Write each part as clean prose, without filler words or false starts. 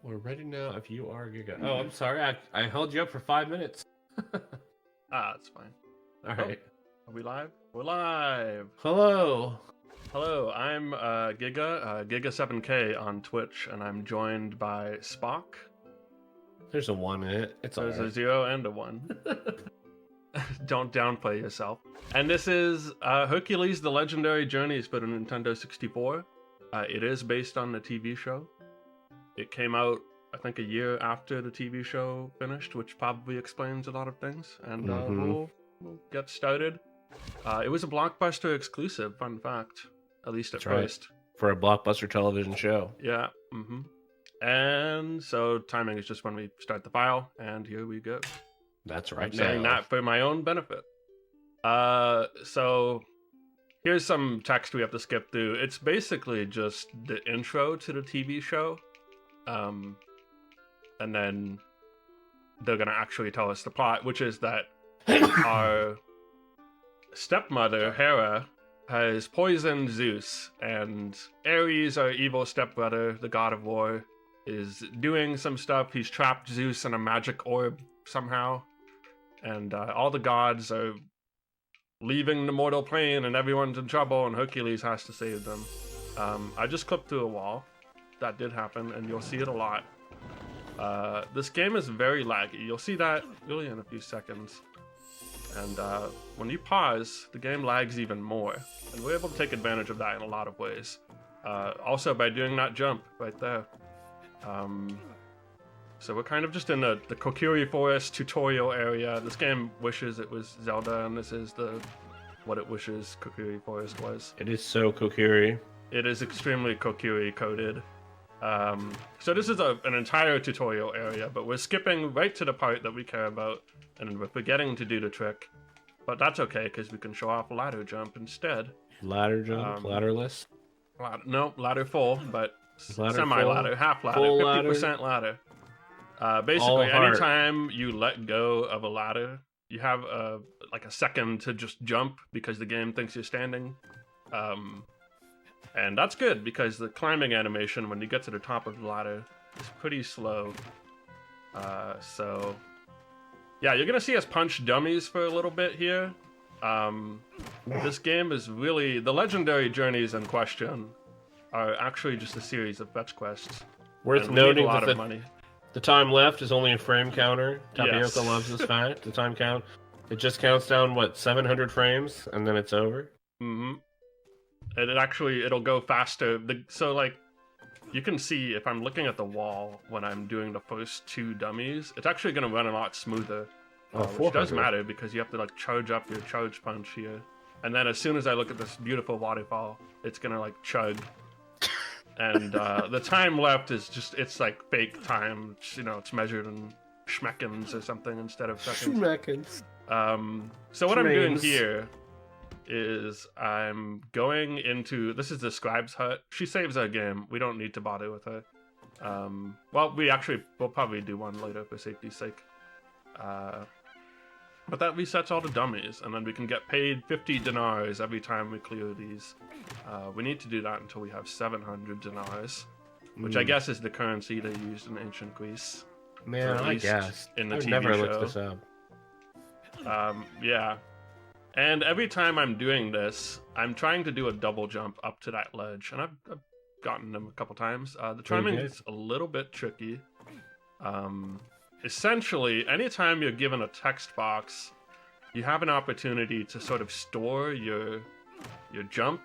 We're ready now if you are Giga. Oh, I'm sorry. I held you up for 5 minutes. It's fine. All right. Are we live? We're live. Hello. Hello, I'm Giga7K on Twitch, and I'm joined by Spock. There's a 1 in it. It's There's alright. a 0 and a 1. Don't downplay yourself. And this is Hercules: The Legendary Journeys for the Nintendo 64. It is based on the TV show. It came out, I think, a year after the TV show finished, which probably explains a lot of things. And we'll get started. It was a Blockbuster exclusive, fun fact, at least at first. For a Blockbuster television show. Yeah. And so timing is just when we start the file, and here we go. That's right. I'm saying that for my own benefit. So here's some text we have to skip through. It's basically just the intro to the TV show. And then they're gonna actually tell us the plot, which is that our stepmother, Hera, has poisoned Zeus, and Ares, our evil stepbrother, the god of war, is doing some stuff. He's trapped Zeus in a magic orb somehow, and all the gods are leaving the mortal plane, and everyone's in trouble, and Hercules has to save them. I just clipped through a wall. That did happen, and you'll see it a lot. This game is very laggy. You'll see that really in a few seconds. And when you pause, the game lags even more. And we're able to take advantage of that in a lot of ways. Also by doing that jump right there. So we're kind of just in the Kokiri Forest tutorial area. This game wishes it was Zelda, and this is what it wishes Kokiri Forest was. It is so Kokiri. It is extremely Kokiri coded. So this is an entire tutorial area, but we're skipping right to the part that we care about, and we're forgetting to do the trick. But that's okay, because we can show off ladder jump instead. Ladder jump? Ladderless? No, ladder full, but Ladder semi-ladder, full? half ladder, Full 50% ladder. Basically, All anytime you let go of a ladder, you have like a second to just jump because the game thinks you're standing. And that's good because the climbing animation when you get to the top of the ladder is pretty slow. So yeah, you're gonna see us punch dummies for a little bit here. This game is really, the legendary journeys in question are actually just a series of fetch quests. Worth noting a lot that of money. the time left is only a frame counter. Tapioca Yes. loves this fact. The time count, it just counts down, what, 700 frames, and then it's over? And it'll go faster. So like, you can see if I'm looking at the wall when I'm doing the first two dummies, it's actually going to run a lot smoother. Which does matter because you have to like charge up your charge punch here. And then as soon as I look at this beautiful waterfall, it's going to like chug. And the time left is just, it's like fake time. It's measured in schmeckens or something instead of seconds. Schmeckens. So what I'm doing here is I'm going into, this is the scribe's hut. She saves our game. We don't need to bother with her. Well, we'll probably do one later for safety's sake. But that resets all the dummies, and then we can get paid 50 dinars every time we clear these. We need to do that until we have 700 dinars, which I guess is the currency they used in ancient Greece. Man, I guess. In the I've TV never show. looked this up. Yeah. And every time I'm doing this, I'm trying to do a double jump up to that ledge, and I've gotten them a couple times. The timing is a little bit tricky. Essentially, anytime you're given a text box, you have an opportunity to sort of store your jump.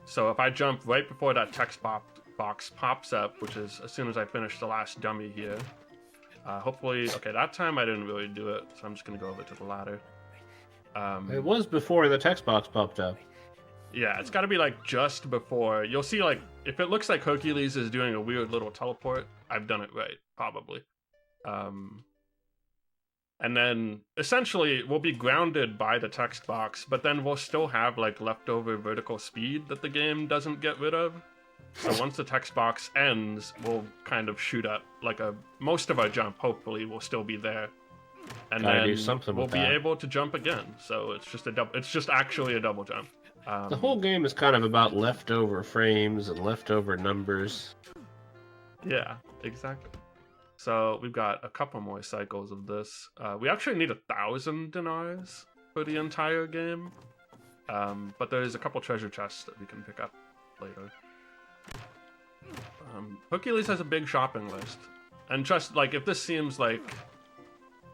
So if I jump right before that text box pops up, which is as soon as I finish the last dummy here, hopefully, okay, that time I didn't really do it, so I'm just going to go over to the ladder. It was before the text box popped up. Yeah, it's got to be like just before. You'll see like, if it looks like Hercules is doing a weird little teleport, I've done it right, probably. And then essentially we'll be grounded by the text box, but then we'll still have like leftover vertical speed that the game doesn't get rid of. So once the text box ends, we'll kind of shoot up. Like most of our jump, hopefully, will still be there. And then do something we'll with be that. able to jump again. So it's just actually a double jump. The whole game is kind of about leftover frames and leftover numbers. Yeah, exactly. So we've got a couple more cycles of this. We actually need 1,000 dinars for the entire game. But there's a couple treasure chests that we can pick up later. Hercules has a big shopping list. And just, like, if this seems like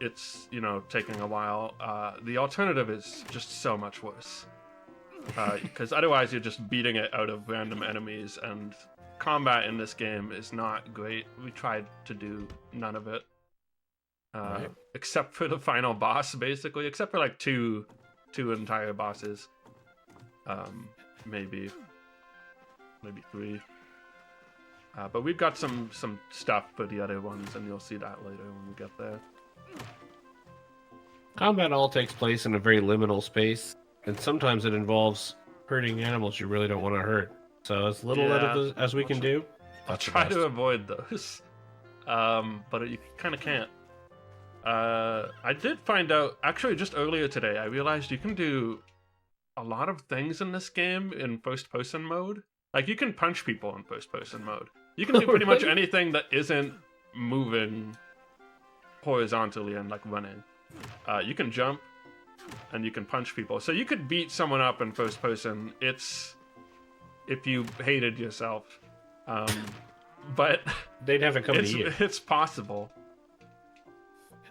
it's, you know, taking a while, the alternative is just so much worse. Because otherwise you're just beating it out of random enemies, and combat in this game is not great. We tried to do none of it. Right. Except for the final boss, basically. Except for, like, two entire bosses. Maybe 3. But we've got some stuff for the other ones, and you'll see that later when we get there. Combat all takes place in a very liminal space, and sometimes it involves hurting animals you really don't want to hurt. So as little as we can do, I'll try to avoid those. But you kind of can't. I did find out, actually just earlier today, I realized you can do a lot of things in this game in first-person mode. Like, you can punch people in first-person mode. You can do pretty much anything that isn't moving horizontally and, like, running. You can jump, and you can punch people. So you could beat someone up in first-person. It's if you hated yourself. But they'd have to come to you. It's possible.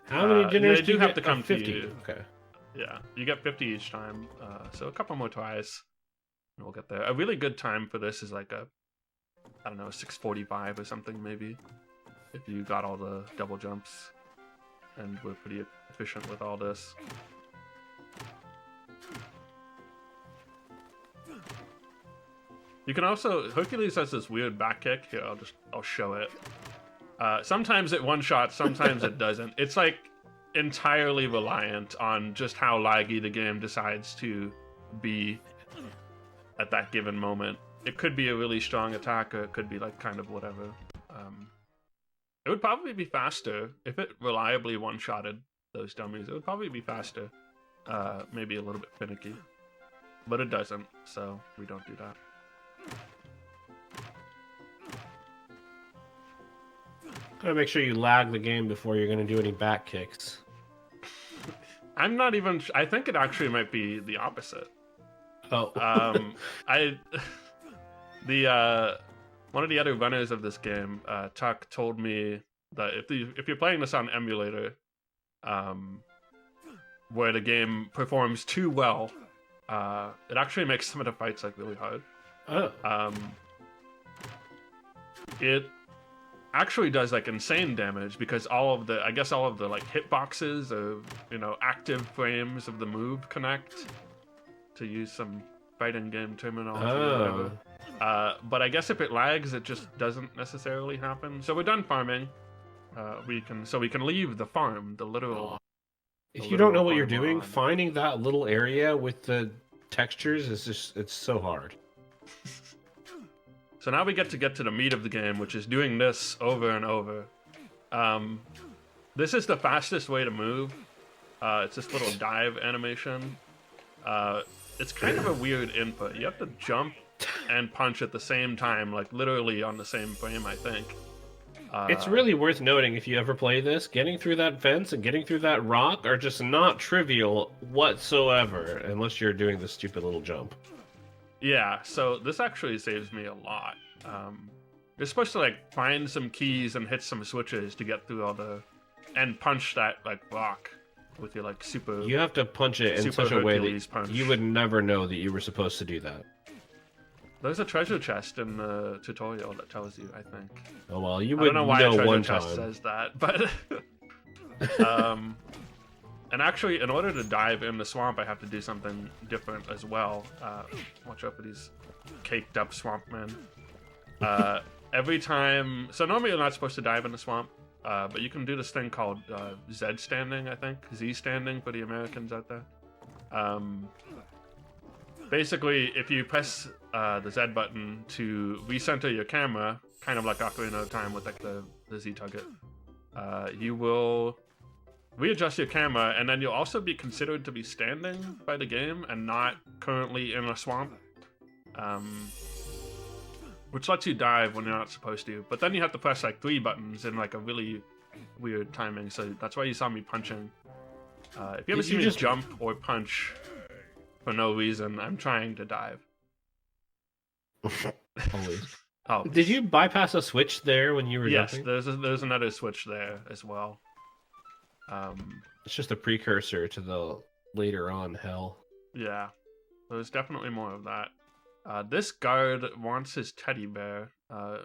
How many dinners they do have to come 50. to you? Okay. Yeah, you get 50 each time. So a couple more tries, and we'll get there. A really good time for this is like I don't know, 6:45 or something maybe. If you got all the double jumps, and we're pretty efficient with all this. You can also, Hercules has this weird back kick. Here, I'll show it. Sometimes it one-shots, sometimes it doesn't. It's like entirely reliant on just how laggy the game decides to be at that given moment. It could be a really strong attack, or it could be like kind of whatever. It would probably be faster if it reliably one-shotted those dummies. It would probably be faster. Maybe a little bit finicky. But it doesn't, so we don't do that. Gotta make sure you lag the game before you're gonna do any back kicks. I'm not even. I think it actually might be the opposite. Oh. One of the other runners of this game, Tuck, told me that if you're playing this on emulator, where the game performs too well, it actually makes some of the fights like really hard. Oh. It actually does like insane damage because all of the like hitboxes or, you know, active frames of the move connect, to use some fighting game terminology or whatever. But I guess if it lags, it just doesn't necessarily happen. So we're done farming. We can leave the farm, the literal. If you don't know what you're doing, finding that little area with the textures is it's so hard. So now we get to the meat of the game, which is doing this over and over. This is the fastest way to move. It's this little dive animation. It's kind of a weird input. You have to jump and punch at the same time, like literally on the same frame, I think. It's really worth noting, if you ever play this, getting through that fence and getting through that rock are just not trivial whatsoever, unless you're doing the stupid little jump. Yeah, so this actually saves me a lot. You're supposed to like find some keys and hit some switches to get through all and punch that like rock with your like super. You have to punch it in such a way that punch. You would never know that you were supposed to do that. There's a treasure chest in the tutorial that tells you, I think. Oh well, you I would don't know why a treasure one chest time. says that, but and actually, in order to dive in the swamp, I have to do something different as well. Watch out for these caked up swamp men. Every time, so normally you're not supposed to dive in the swamp, but you can do this thing called Z standing, I think, Z standing for the Americans out there. Basically, if you press the Z button to recenter your camera, kind of like Ocarina of Time with like the Z target, you will readjust your camera, and then you'll also be considered to be standing by the game and not currently in a swamp. Which lets you dive when you're not supposed to. But then you have to press like 3 buttons in like a really weird timing, so that's why you saw me punching. If you ever see me just jump or punch for no reason, I'm trying to dive. Always. Oh, did you bypass a switch there when you were jumping? Yes, there's another switch there as well. It's just a precursor to the later on hell. Yeah, there's definitely more of that. This guard wants his teddy bear.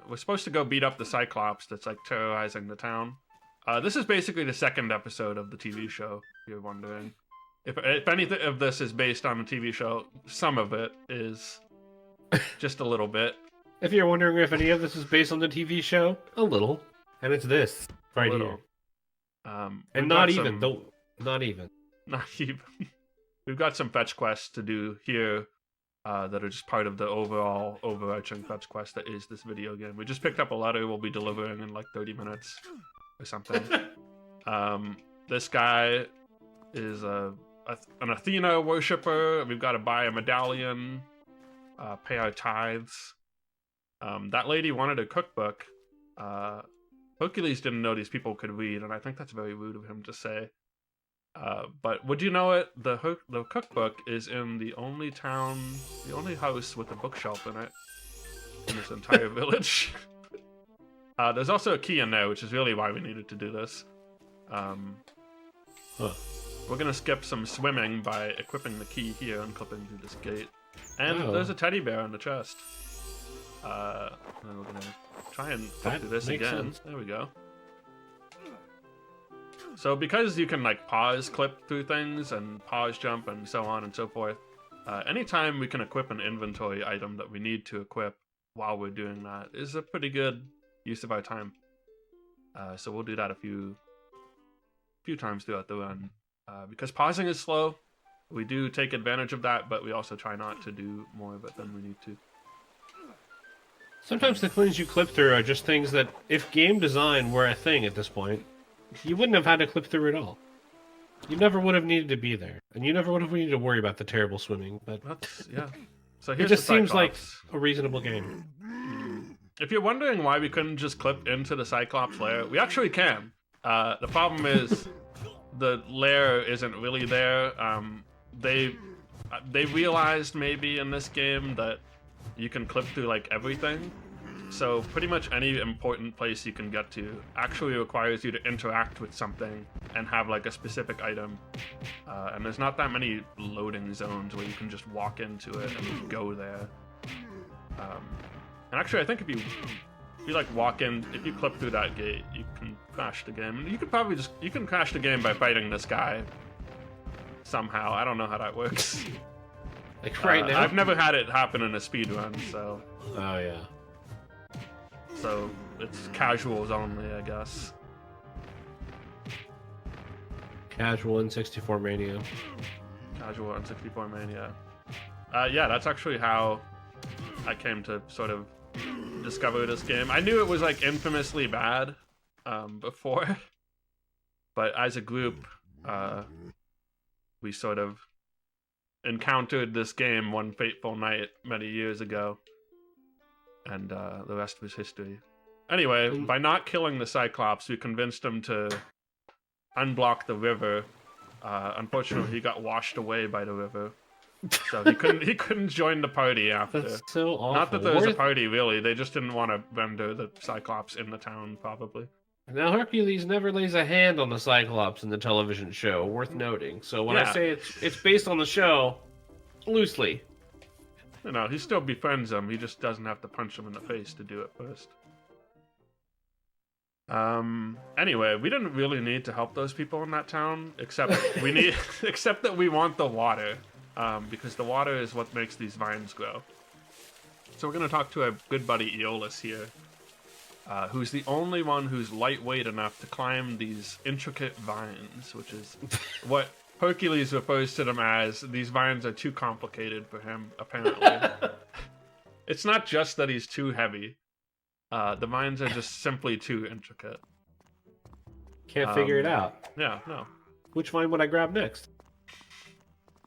We're supposed to go beat up the Cyclops that's like terrorizing the town. This is basically the second episode of the TV show, if you're wondering. If anything of this is based on the TV show, some of it is just a little bit. If you're wondering if any of this is based on the TV show, a little. And it's this right here. And not even, though. Not even. Not even. We've got some fetch quests to do here that are just part of the overall overarching fetch quest that is this video game. We just picked up a letter we'll be delivering in like 30 minutes or something. This guy is an Athena worshiper. We've got to buy a medallion, pay our tithes. That lady wanted a cookbook. Hercules didn't know these people could read, and I think that's very rude of him to say. But would you know it? The cookbook is in the only house with a bookshelf in it in this entire village. There's also a key in there, which is really why we needed to do this. We're gonna skip some swimming by equipping the key here and clipping through this gate. And there's a teddy bear in the chest. And we're gonna try and flip through this again. Sense. There we go. So because you can like pause clip through things and pause jump and so on and so forth, anytime we can equip an inventory item that we need to equip while we're doing that is a pretty good use of our time. So we'll do that a few times throughout the run. Because pausing is slow, we do take advantage of that, but we also try not to do more of it than we need to. Sometimes the things you clip through are just things that, if game design were a thing at this point, you wouldn't have had to clip through at all. You never would have needed to be there, and you never would have needed to worry about the terrible swimming. But yeah, so it just seems like a reasonable game. If you're wondering why we couldn't just clip into the Cyclops lair, we actually can. The problem is the lair isn't really there. They realized maybe in this game that you can clip through like everything. So pretty much any important place you can get to actually requires you to interact with something and have like a specific item. And there's not that many loading zones where you can just walk into it and go there. And actually I think if you like walk in, if you clip through that gate, you can crash the game. You could probably you can crash the game by fighting this guy somehow. I don't know how that works. Like right now? I've never had it happen in a speedrun, so... Oh, yeah. So, it's casuals only, I guess. Casual N64 Mania. Casual N64 Mania. Yeah, that's actually how I came to sort of discover this game. I knew it was, like, infamously bad before. But as a group, we sort of encountered this game one fateful night many years ago, and the rest was history. Anyway, by not killing the Cyclops, we convinced him to unblock the river. Unfortunately, he got washed away by the river, so he couldn't join the party after. That's so awful. Not that there was a party, really. They just didn't want to render the Cyclops in the town, probably. Now, Hercules never lays a hand on the Cyclops in the television show, worth noting. So when I say it's based on the show, loosely. You know, he still befriends him. He just doesn't have to punch him in the face to do it first. Anyway, we didn't really need to help those people in that town, except that we want the water, because the water is what makes these vines grow. So we're gonna talk to our good buddy Aeolus here. Who's the only one who's lightweight enough to climb these intricate vines, which is what Hercules refers to them as. These vines are too complicated for him, apparently. It's not just that he's too heavy. The vines are just simply too intricate. Can't figure it out. Yeah, no. which vine would I grab next?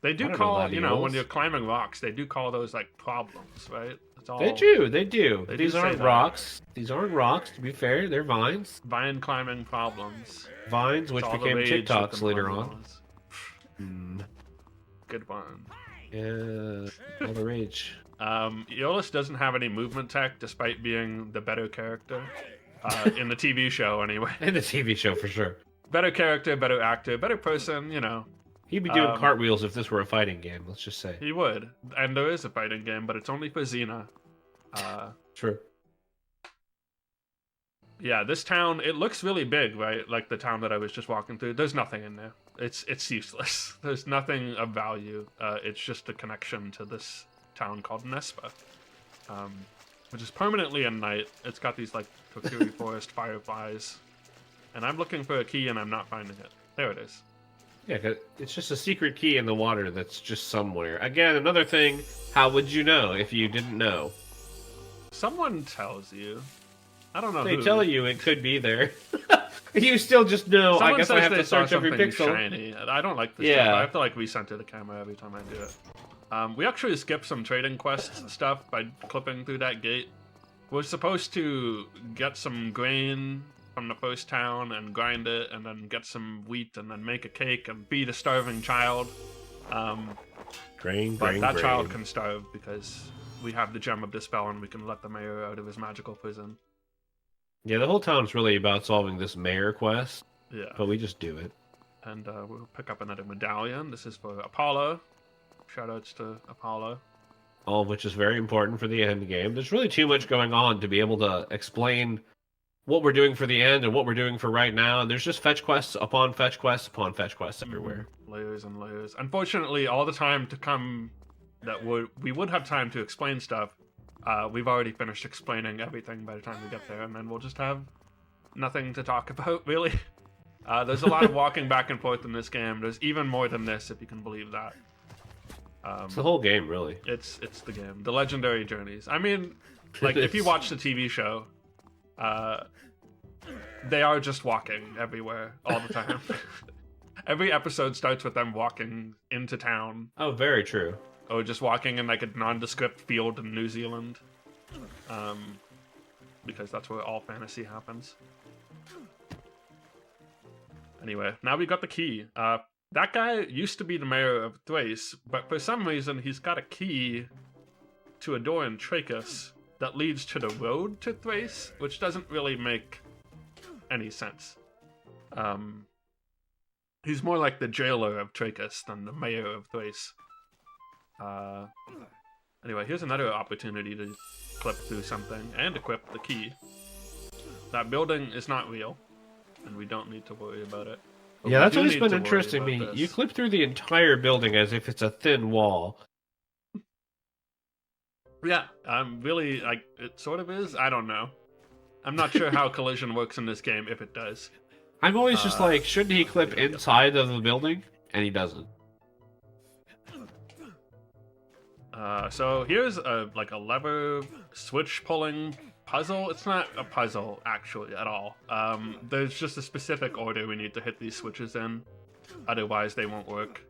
They do I don't know call, that, you know, when eels. you're climbing rocks, they do call those like problems, right? It's all They do, they do. They These do say aren't that. rocks. These aren't rocks, to be fair. They're vines. vine climbing problems. Vines, which It's all the became rage with TikToks the later on. millennials. Hmm. Good one. Yeah, all the rage. Eolus doesn't have any movement tech, despite being the better character. In the TV show, anyway. In the TV show, for sure. Better character, better actor, better person, you know. He'd be doing cartwheels if this were a fighting game, let's just say. He would. And there is a fighting game, but it's only for Xena. True. Yeah, this town, it looks really big, right? Like the town that I was just walking through. There's nothing in there. It's useless. There's nothing of value. It's just a connection to this town called Nespa, which is permanently at night. It's got these like Tokiri Forest fireflies, and I'm looking for a key and I'm not finding it. There it is. Yeah, 'cause it's just a secret key in the water that's just somewhere. Again, another thing, how would you know if you didn't know? Someone tells you. I don't know They who. tell you it could be there. You still just know, Someone I guess I says have they to saw search every something pixel. shiny. I don't like this Yeah. stuff. I have to like recenter the camera every time I do it. We actually skipped some trading quest stuff by clipping through that gate. We're supposed to get some grain from the first town and grind it, and then get some wheat, and then make a cake and feed a starving child. Grain, But grain, that grain. child can starve because we have the Gem of Dispel and we can let the mayor out of his magical prison. Yeah, the whole town's really about solving this mayor quest, Yeah. but we just do it. And we'll pick up another medallion. This is for Apollo. Shoutouts to Apollo. All of which is very important for the end game. There's really too much going on to be able to explain what we're doing for the end and what we're doing for right now. And there's just fetch quests upon fetch quests upon fetch quests everywhere. Layers and layers. Unfortunately, all the time to come that we would have time to explain stuff, we've already finished explaining everything by the time we get there, and then we'll just have nothing to talk about, really. There's a lot of walking back and forth in this game. There's even more than this, if you can believe that. It's the whole game, really. It's the game. The Legendary Journeys. I mean, like, if you watch the TV show, they are just walking everywhere all the time. Every episode starts with them walking into town, Oh, very true. or just walking in like a nondescript field in New Zealand, because that's where all fantasy happens. Anyway, now we got the key. That guy used to be the mayor of Thrace, but for some reason he's got a key to a door in Trachis that leads to the road to Thrace, which doesn't really make any sense. He's more like the jailer of Trachis than the mayor of Thrace. Anyway, here's another opportunity to clip through something and equip the key. That building is not real, and we don't need to worry about it. But Yeah, we that's do always need been to worry interesting to about me. You this. clip through the entire building as if it's a thin wall. Yeah, I'm really, like, it sort of is. I don't know. I'm not sure how collision works in this game, if it does. I'm always just like, shouldn't he clip yeah. inside of the building? And he doesn't. So here's a lever switch pulling puzzle. It's not a puzzle actually at all. There's just a specific order we need to hit these switches in, otherwise they won't work.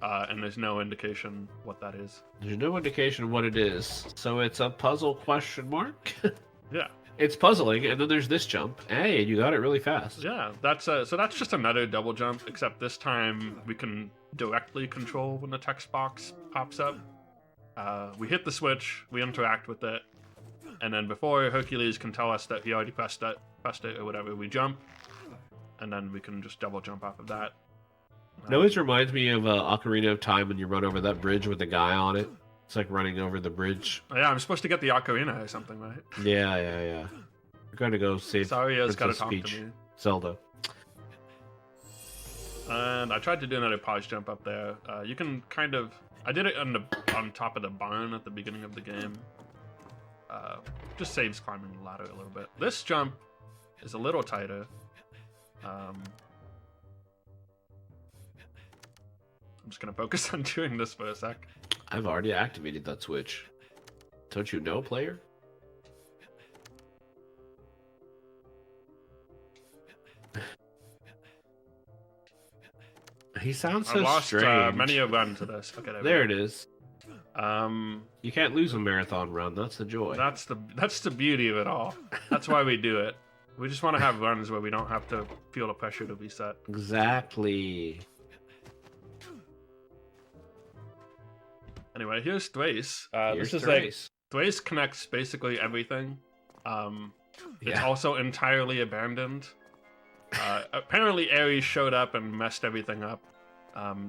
And there's no indication what that is. There's no indication what it is. So it's a puzzle question mark? Yeah. It's puzzling, and then there's this jump. Hey, you got it really fast. Yeah, that's so that's just another double jump, except this time we can directly control when the text box pops up. We hit the switch, we interact with it, and then before Hercules can tell us that he already pressed it or whatever, we jump, and then we can just double jump off of that. It always reminds me of Ocarina of Time when you run over that bridge with a guy on it. It's like running over the bridge. Oh, yeah, I'm supposed to get the ocarina or something, right? Yeah. We're going to go save Sario's got to Princess talk Peach. to me. Zelda. And I tried to do another pause jump up there. You can kind of... I did it on top of the barn at the beginning of the game. Just saves climbing the ladder a little bit. This jump is a little tighter. I'm just going to focus on doing this for a sec. I've already activated that switch. Don't you know, player? He sounds I've so lost strange. many a run to this. Okay, There it is. Um, You can't lose a marathon run. That's the joy. that's the beauty of it all. That's why we do it. We just want to have runs where we don't have to feel the pressure to reset. Exactly. Anyway, here's Thrace. Here's This is Thrace. like Thrace connects basically everything. It's Yeah. also entirely abandoned. Apparently, Ares showed up and messed everything up.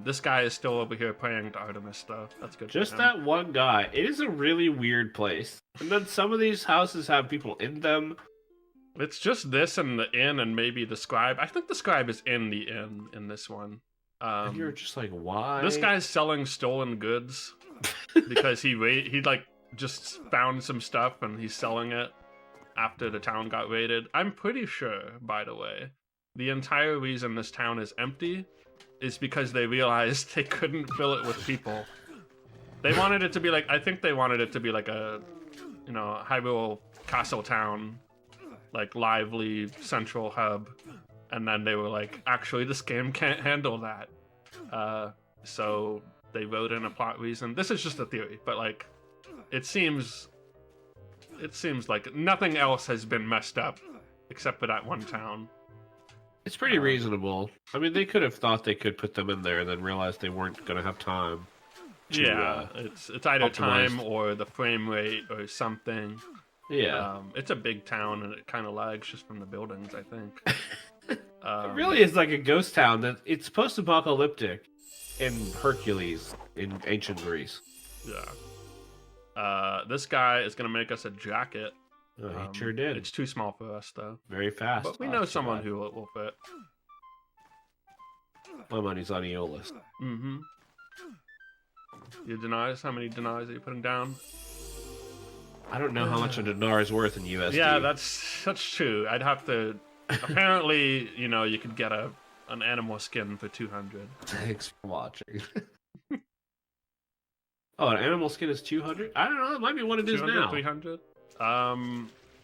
This guy is still over here praying to Artemis stuff. That's good. Just for him. that one guy. It is a really weird place. And then some of these houses have people in them. It's just this and the inn and maybe the scribe. I think the scribe is in the inn in this one. And you're just like, why? This guy's selling stolen goods because he like just found some stuff and he's selling it after the town got raided. I'm pretty sure, by the way, the entire reason this town is empty is because they realized they couldn't fill it with people. They wanted it to be like, I think they wanted it to be like a, you know, Hyrule castle town, like lively central hub, and then they were like, actually this game can't handle that. So they wrote in a plot reason. This is just a theory, but like it seems like nothing else has been messed up except for that one town. It's pretty reasonable. I mean, they could have thought they could put them in there and then realized they weren't going to have time. Yeah, it's either optimize. time or the frame rate or something. Yeah. It's a big town and it kind of lags just from the buildings, I think. It really is like a ghost town. That it's post-apocalyptic in Hercules in ancient Greece. Yeah. This guy is gonna make us a jacket. Oh, he sure did. It's too small for us though. Very fast. But we know someone who will fit. My money's on Aeolus. Mm-hmm. Your denies? How many denies are you putting down? I don't know how much a dinar is worth in USD. Yeah, that's true. I'd have to. Apparently, you know, you could get an animal skin for 200. Thanks for watching. Oh, an animal skin is 200? I don't know. It might be what it is now. 300.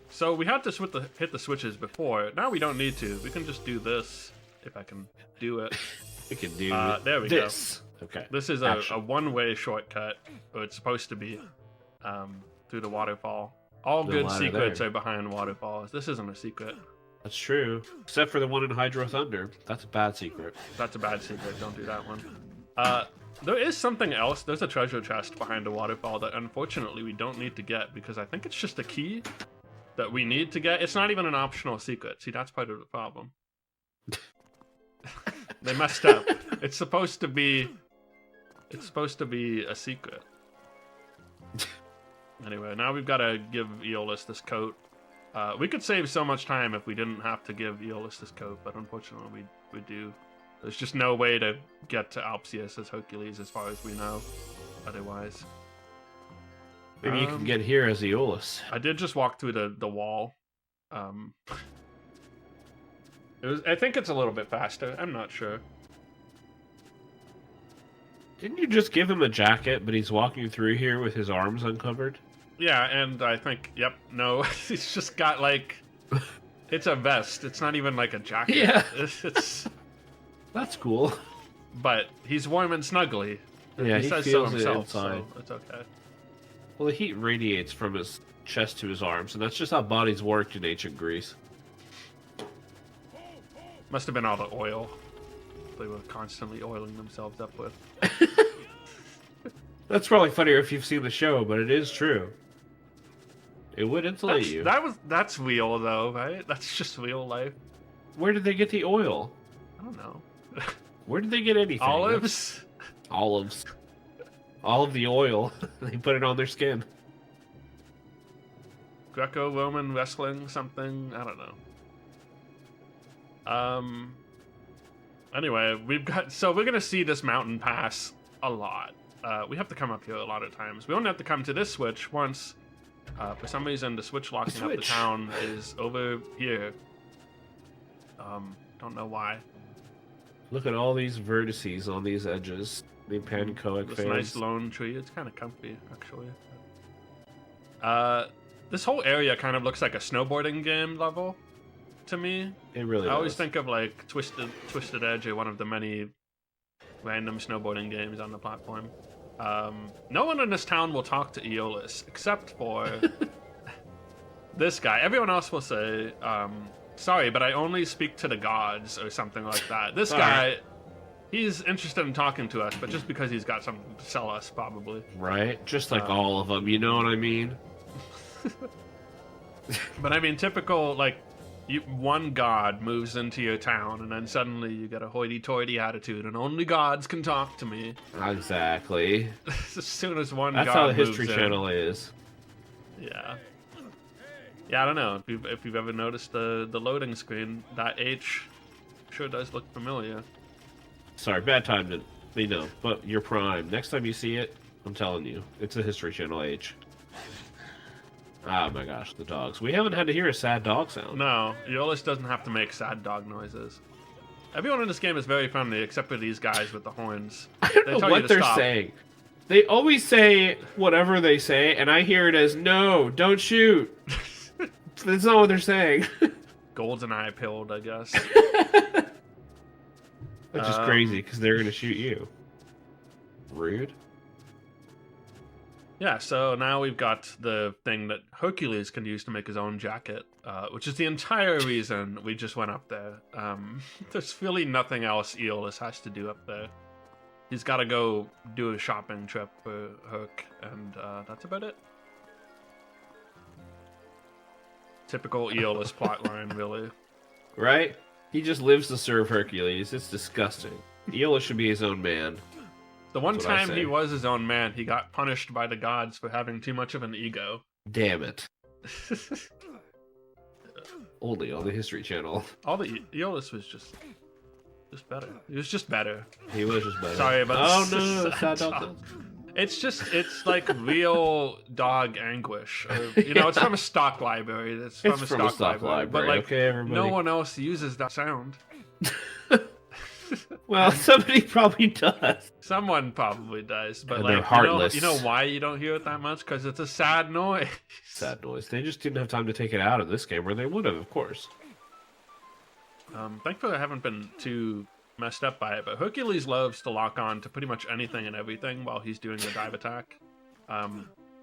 So we had to hit the switches before. Now we don't need to. We can just do this if I can do it. We can do there we this. Go. Okay. This is a one-way shortcut, or it's supposed to be, through the waterfall. All The good ladder secrets there. are behind waterfalls. This isn't a secret. That's true. Except for the one in Hydro Thunder. That's a bad secret. That's a bad secret. Don't do that one. There is something else. There's a treasure chest behind a waterfall that unfortunately we don't need to get because I think it's just a key that we need to get. It's not even an optional secret. See, that's part of the problem. They messed up. It's supposed to be a secret. Anyway, now we've got to give Aeolus this coat. We could save so much time if we didn't have to give Aeolus this coat, but unfortunately we do. There's just no way to get to Alpsius as Hercules as far as we know, otherwise. Maybe you can get here as Aeolus. I did just walk through the wall. I think it's a little bit faster. I'm not sure. Didn't you just give him a jacket, but he's walking through here with his arms uncovered? Yeah, and I think, yep, no, he's just got like, it's a vest. It's not even like a jacket. Yeah. It's That's cool. But he's warm and snuggly. Yeah, he says feels so it himself, inside. so it's okay. Well, the heat radiates from his chest to his arms, and that's just how bodies worked in ancient Greece. Must have been all the oil they were constantly oiling themselves up with. That's probably funnier if you've seen the show, but it is true. It would insulate you. That's real though, right? That's just real life. Where did they get the oil? I don't know. Where did they get anything? Olives? Olives. All of the oil. They put it on their skin. Greco-Roman wrestling, something? I don't know. Anyway, we're gonna see this mountain pass a lot. We have to come up here a lot of times. We only have to come to this switch once. For some reason, the switch locking up the town is over here. Don't know why. Look at all these vertices on these edges. The pancoic This fans. nice lone tree. It's kind of comfy, actually. This whole area kind of looks like a snowboarding game level to me. It really I always does. think of like Twisted Edge or one of the many random snowboarding games on the platform. No one in this town will talk to Aeolus except for this guy. Everyone else will say, sorry, but I only speak to the gods or something like that. This guy, he's interested in talking to us, but just because he's got something to sell us, probably. Right? Just like all of them, you know what I mean? But I mean, typical, like, one god moves into your town, and then suddenly you get a hoity-toity attitude, and only gods can talk to me. Exactly. As soon as one That's god how the moves History in. Channel is. Yeah. Yeah, I don't know. If you've ever noticed the loading screen, that H sure does look familiar. Sorry, bad time to, you know, but you're prime. Next time you see it, I'm telling you, it's a History Channel H. Oh my gosh, the dogs. We haven't had to hear a sad dog sound. No, Aeolus doesn't have to make sad dog noises. Everyone in this game is very friendly, except for these guys with the horns. I don't know what they're saying. They always say whatever they say, and I hear it as, no, don't shoot. That's not what they're saying. GoldenEye pilled, I guess. Which is crazy, because they're going to shoot you. Rude. Yeah, so now we've got the thing that Hercules can use to make his own jacket, which is the entire reason we just went up there. There's really nothing else Aeolus has to do up there. He's got to go do a shopping trip for Herc, and that's about it. Typical Aeolus plotline, really. Right? He just lives to serve Hercules. It's disgusting. Aeolus should be his own man. The one That's what I time say. he was his own man, he got punished by the gods for having too much of an ego. Damn it. Only on the History Channel. All the Aeolus was just better. He was just better. He was just better. Sorry about Oh the no, sad sad dog. dog. It's like real dog anguish. Or, you know, it's from a stock library. It's from a stock library. But like, okay, everybody. no one else uses that sound. Well, somebody probably does. Someone probably does, but And they're like, heartless. you know why you don't hear it that much? Because it's a sad noise. Sad noise. They just didn't have time to take it out in this game, where they would have, of course. Thankfully, I haven't been too messed up by it, but Hercules loves to lock on to pretty much anything and everything while he's doing the dive attack.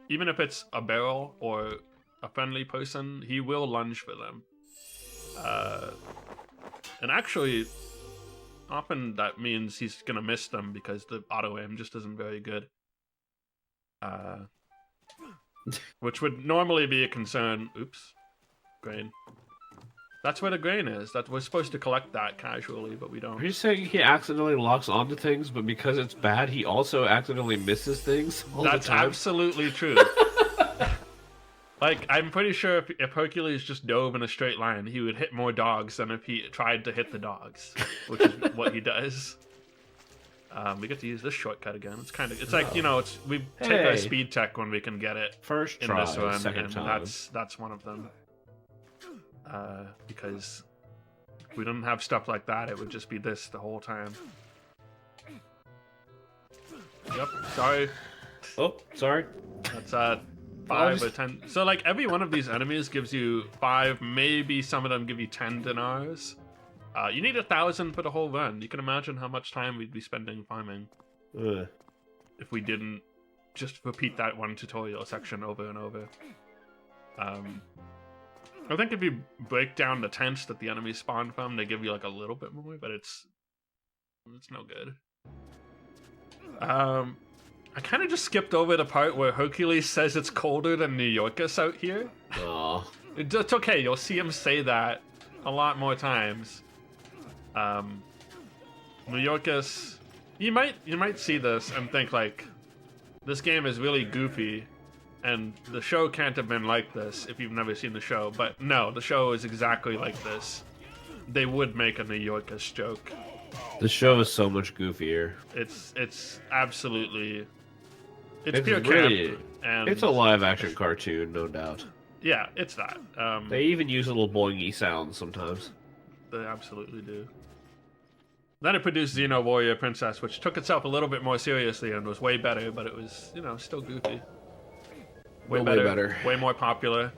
Even if it's a barrel or a friendly person, he will lunge for them. And actually, often that means he's gonna miss them because the auto aim just isn't very good. Which would normally be a concern. Oops. Grain. That's where the grain is. That we're supposed to collect that casually, but we don't. Are you saying he accidentally locks onto things, but because it's bad, he also accidentally misses things all That's the time? absolutely true. Like, I'm pretty sure if Hercules just dove in a straight line, he would hit more dogs than if he tried to hit the dogs, which is what he does. We get to use this shortcut again. It's like, you know, we take our speed tech when we can get it. First in try, this one, second and time. that's one of them. Because if we didn't have stuff like that, it would just be this the whole time. Yep, sorry. Oh, sorry. That's 5 or 10. So like every one of these enemies gives you 5, maybe some of them give you 10 dinars. You need 1,000 for the whole run. You can imagine how much time we'd be spending farming if we didn't just repeat that one tutorial section over and over. I think if you break down the tents that the enemies spawn from, they give you like a little bit more, but it's no good. I kind of just skipped over the part where Hercules says it's colder than New Yorkers out here. Aw. It's okay, you'll see him say that a lot more times. New Yorkers, you might see this and think like, this game is really goofy, and the show can't have been like this if you've never seen the show. But no, the show is exactly like this. They would make a New Yorkers joke. The show is so much goofier. It's absolutely... It's It's pure really- camp. And It's a live-action cartoon, no doubt. yeah, it's that. They even use little boingy sounds sometimes. They absolutely do. Then it produced Xeno Warrior Princess, which took itself a little bit more seriously and was way better, but it was, you know, still goofy. Way better. Way more popular.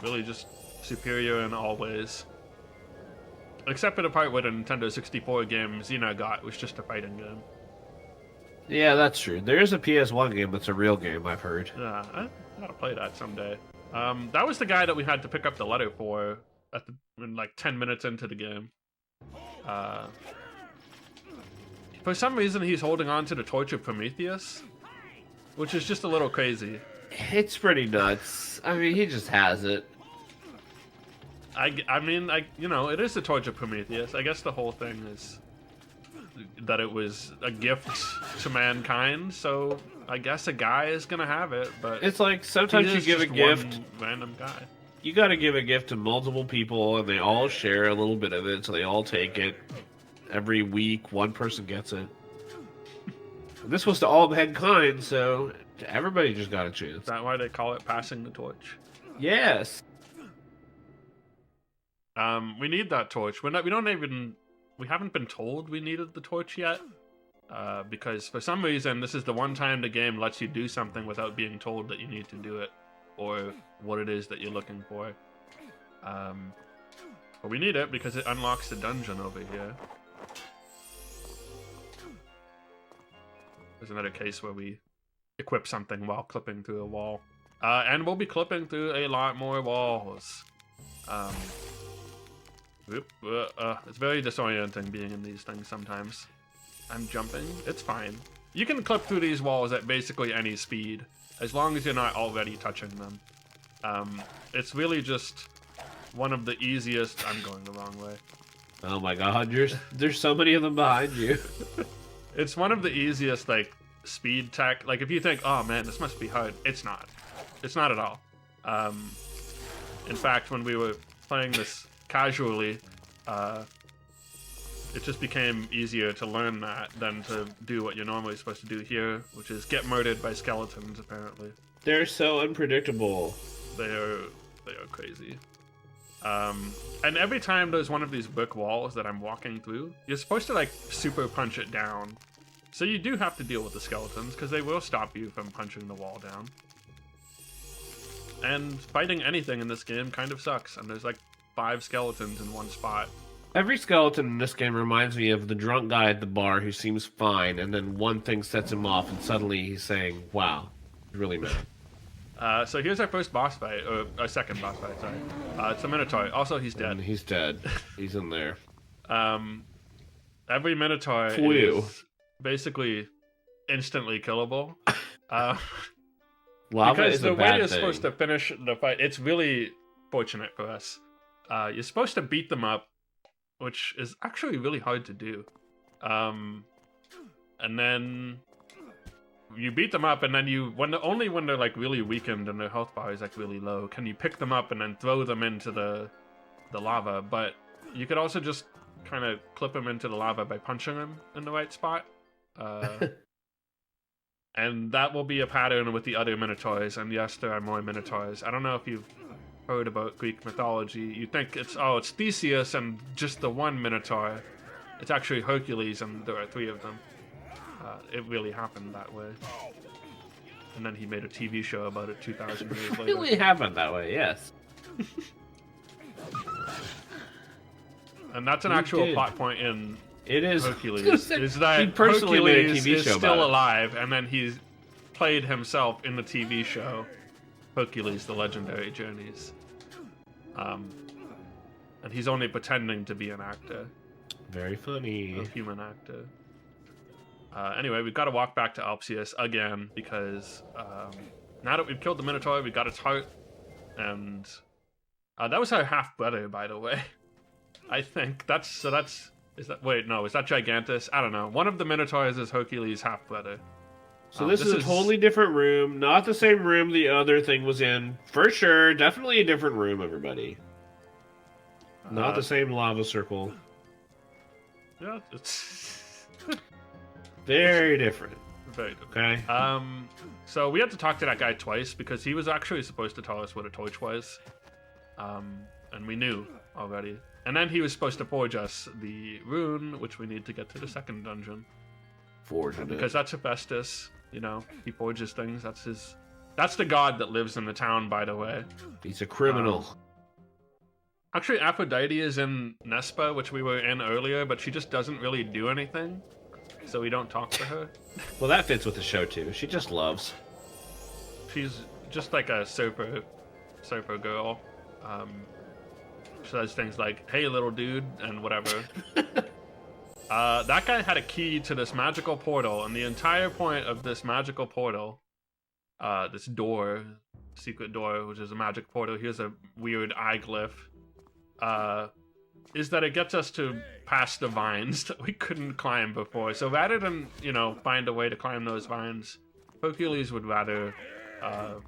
Really just superior in all ways. except for the part where the Nintendo 64 game Xena got was just a fighting game. Yeah, that's true. There is a PS1 game that's a real game, I've heard. Yeah, I gotta play that someday. That was the guy that we had to pick up the letter for in like 10 minutes into the game. For some reason, he's holding on to the torch of Prometheus, which is just a little crazy. It's pretty nuts. I mean, he just has it. I mean, you know, it is the torch of Prometheus. I guess the whole thing is that it was a gift to mankind, so I guess a guy is gonna have it, but it's like sometimes you give a gift, random guy. You gotta give a gift to multiple people, and they all share a little bit of it, so they all take it. Every week, one person gets it. This was to all mankind, so everybody just got a chance. Is that why they call it passing the torch? Yes. We need that torch. We haven't been told we needed the torch yet. Because for some reason, this is the one time the game lets you do something without being told that you need to do it, or what it is that you're looking for. But we need it because it unlocks the dungeon over here. There's another case where we equip something while clipping through a wall. And we'll be clipping through a lot more walls. It's very disorienting being in these things sometimes. I'm jumping. It's fine. You can clip through these walls at basically any speed, as long as you're not already touching them. It's really just one of the easiest... I'm going the wrong way. Oh my god, there's so many of them behind you. It's one of the easiest, like, speed tech. Like, if you think, oh man, this must be hard, it's not. It's not at all. In fact, when we were playing this casually, it just became easier to learn that than to do what you're normally supposed to do here, which is get murdered by skeletons, apparently. They're so unpredictable. They are crazy. And every time there's one of these brick walls that I'm walking through, you're supposed to, like, super punch it down. So you do have to deal with the skeletons, because they will stop you from punching the wall down. And fighting anything in this game kind of sucks, and there's, like, 5 skeletons in one spot. Every skeleton in this game reminds me of the drunk guy at the bar who seems fine, and then one thing sets him off, and suddenly he's saying, wow, he's really mad. So here's our first boss fight, or our second boss fight, sorry. It's a Minotaur. Also, he's dead. And he's dead. He's in there. Every Minotaur is basically instantly killable. Lava because is the a way bad you're thing. supposed to finish the fight, it's really fortunate for us. You're supposed to beat them up, which is actually really hard to do. And then you beat them up, and then only when they're like really weakened and their health bar is like really low, can you pick them up and then throw them into the lava. But you could also just kind of clip them into the lava by punching them in the right spot. And that will be a pattern with the other Minotaurs. And yes, there are more Minotaurs. I don't know if you've heard about Greek mythology. You think it's Theseus and just the one Minotaur. It's actually Hercules, and there are 3 of them. It really happened that way. And then he made a TV show about it 2,000 years later. It really happened that way, yes. And that's an actual plot point in Hercules. Is that he personally made a Hercules TV is show still about it. alive, and then he's played himself in the TV show Hercules: The Legendary Journeys. And he's only pretending to be an actor. Very funny. A human actor. Anyway, we've got to walk back to Alpsius again, because now that we've killed the Minotaur, we got its heart. And that was our half-brother, by the way. I think. Is that Gigantus? I don't know. One of the Minotaurs is Hercules' half-brother. So this is a totally different room, not the same room the other thing was in. For sure, definitely a different room, everybody. Not the same lava circle. Yeah, it's very different. Very different. Okay. So we had to talk to that guy twice because he was actually supposed to tell us what a torch was. And we knew already. And then he was supposed to forge us the rune, which we need to get to the second dungeon. Forging because that's Hephaestus, you know, he forges things. That's the god that lives in the town, by the way. He's a criminal. Actually, Aphrodite is in Nespa, which we were in earlier, but she just doesn't really do anything, so we don't talk to her. Well, that fits with the show too. She just loves. She's just like a surfer girl. She says things like, "Hey, little dude," and whatever. That guy had a key to this magical portal, and the entire point of this magical portal, this door, secret door, which is a magic portal. Here's a weird eye glyph. Is that it gets us to past the vines that we couldn't climb before. So rather than, find a way to climb those vines, Hercules would rather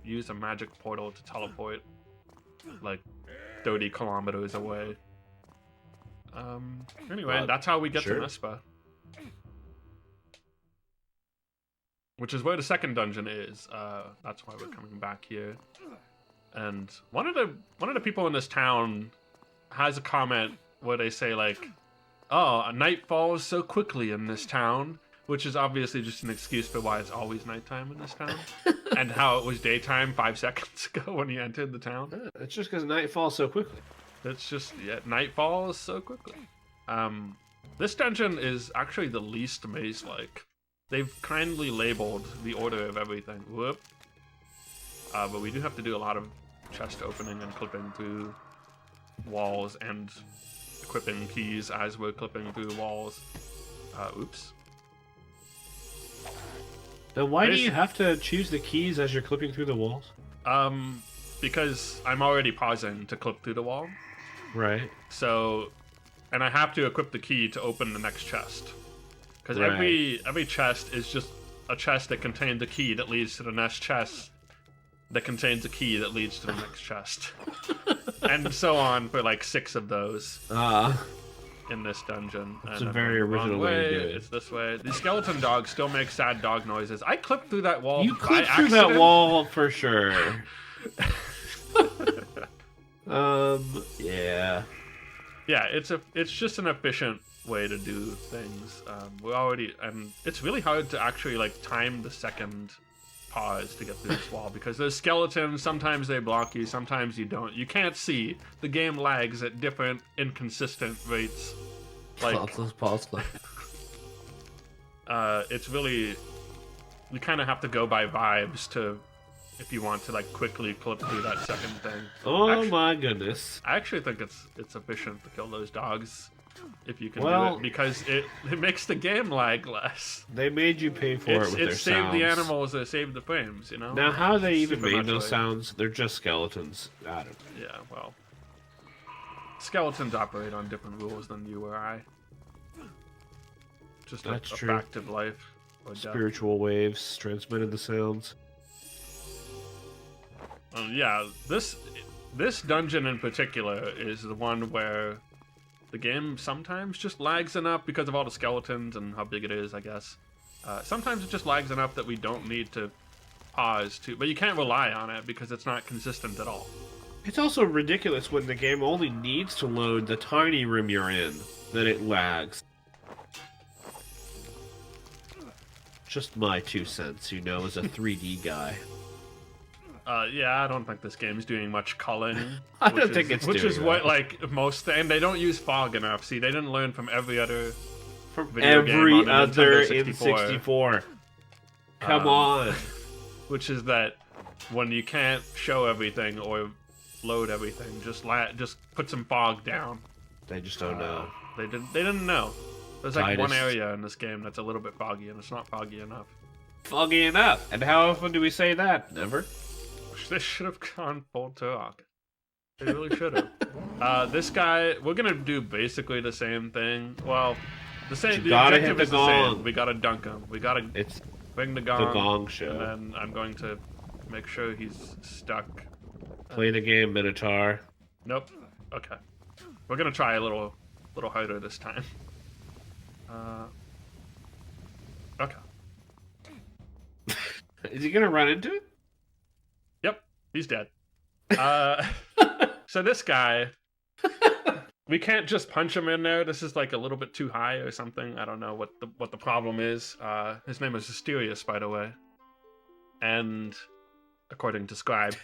use a magic portal to teleport like 30 kilometers away. Anyway, that's how we get to Nespa. Which is where the second dungeon is. That's why we're coming back here. And one of the people in this town has a comment where they say like, "Oh, night falls so quickly in this town," which is obviously just an excuse for why it's always nighttime in this town, and how it was daytime 5 seconds ago when you entered the town. It's just because night falls so quickly. It's just night falls so quickly. This dungeon is actually the least maze-like. They've kindly labeled the order of everything. Whoop. But we do have to do a lot of chest opening and clipping through walls and equipping keys as we're clipping through walls. Oops. Then why do you have to choose the keys as you're clipping through the walls? Because I'm already pausing to clip through the wall. Right. So, and I have to equip the key to open the next chest. Because Right. every chest is just a chest that contains a key that leads to the next chest that contains a key that leads to the next chest. And so on for like 6 of those in this dungeon. It's and a very original way to do it. It's this way. The skeleton dogs still make sad dog noises. I clipped through that wall. You by clipped through accident. that wall for sure. Yeah. Yeah, it's just an efficient way to do things. And it's really hard to actually like time the second pause to get through this wall because those skeletons, sometimes they block you, sometimes you don't. You can't see. The game lags at different inconsistent rates. Like Pause. it's really, you kind of have to go by vibes to, if you want to like quickly clip through that second thing. Oh my goodness. I actually think it's efficient to kill those dogs if you can do Well, it because it makes the game lag less. They made you pay for it with their saved sounds. the animals, it saved the frames, Now, how they even made those Supernaturally. sounds? They're just skeletons. I don't know. Yeah, well, skeletons operate on different rules than you or I. Just a That's true. fact of life. Or death. Spiritual waves transmitted the sounds. Yeah, this dungeon in particular is the one where the game sometimes just lags enough because of all the skeletons and how big it is, I guess. Sometimes it just lags enough that we don't need to pause to, but you can't rely on it because it's not consistent at all. It's also ridiculous when the game only needs to load the tiny room you're in, then it lags. Just my 2 cents, as a 3D guy. Yeah, I don't think this game's doing much culling. I don't think it's which doing is what that. like most, and they don't use fog enough. See, they didn't learn from every other From video game every on the other Nintendo in 64. 64. Come Um, on. Which is that when you can't show everything or load everything, just put some fog down. They just don't know. They didn't know. There's like one Titus. area in this game that's a little bit foggy, and it's not foggy enough. Foggy enough. And how often do we say that? Never. They should have gone full Turok. They really should have. This guy, we're gonna do basically the same thing. Well, the same. You The gotta objective hit is the the same. gong. We gotta dunk him. We gotta It's bring the the gong. Gong Show. And then I'm going to make sure he's stuck. Play the game, Minotaur. Nope. Okay. We're gonna try a little harder this time. Okay. Is he gonna run into it? Yep. He's dead. So this guy, we can't just punch him in there. This is like a little bit too high or something. I don't know what the problem is. His name is Asterius, by the way. And according to Scribe,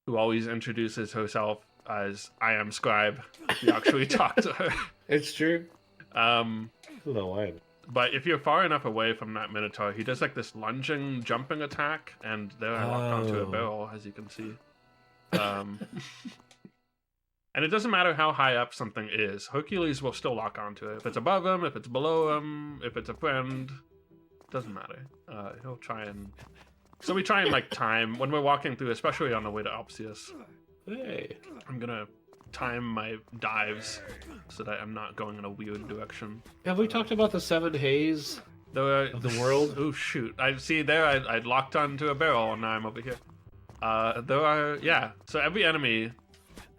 who always introduces herself as I am Scribe. You actually talk to her. It's true. I Um, don't know why. but if you're far enough away from that Minotaur, he does like this lunging, jumping attack, and there I locked onto a Oh. barrel, as you can see. And it doesn't matter how high up something is, Hercules will still lock onto it. If it's above him, if it's below him, if it's a friend, doesn't matter. He'll try and... So we try and like time, when we're walking through, especially on the way to Opsius, Hey. I'm gonna time my dives so that I'm not going in a weird direction. Have we talked about the 7 haze There are, of the world? Oh shoot! I see there. I locked onto a barrel, and now I'm over here. There are So every enemy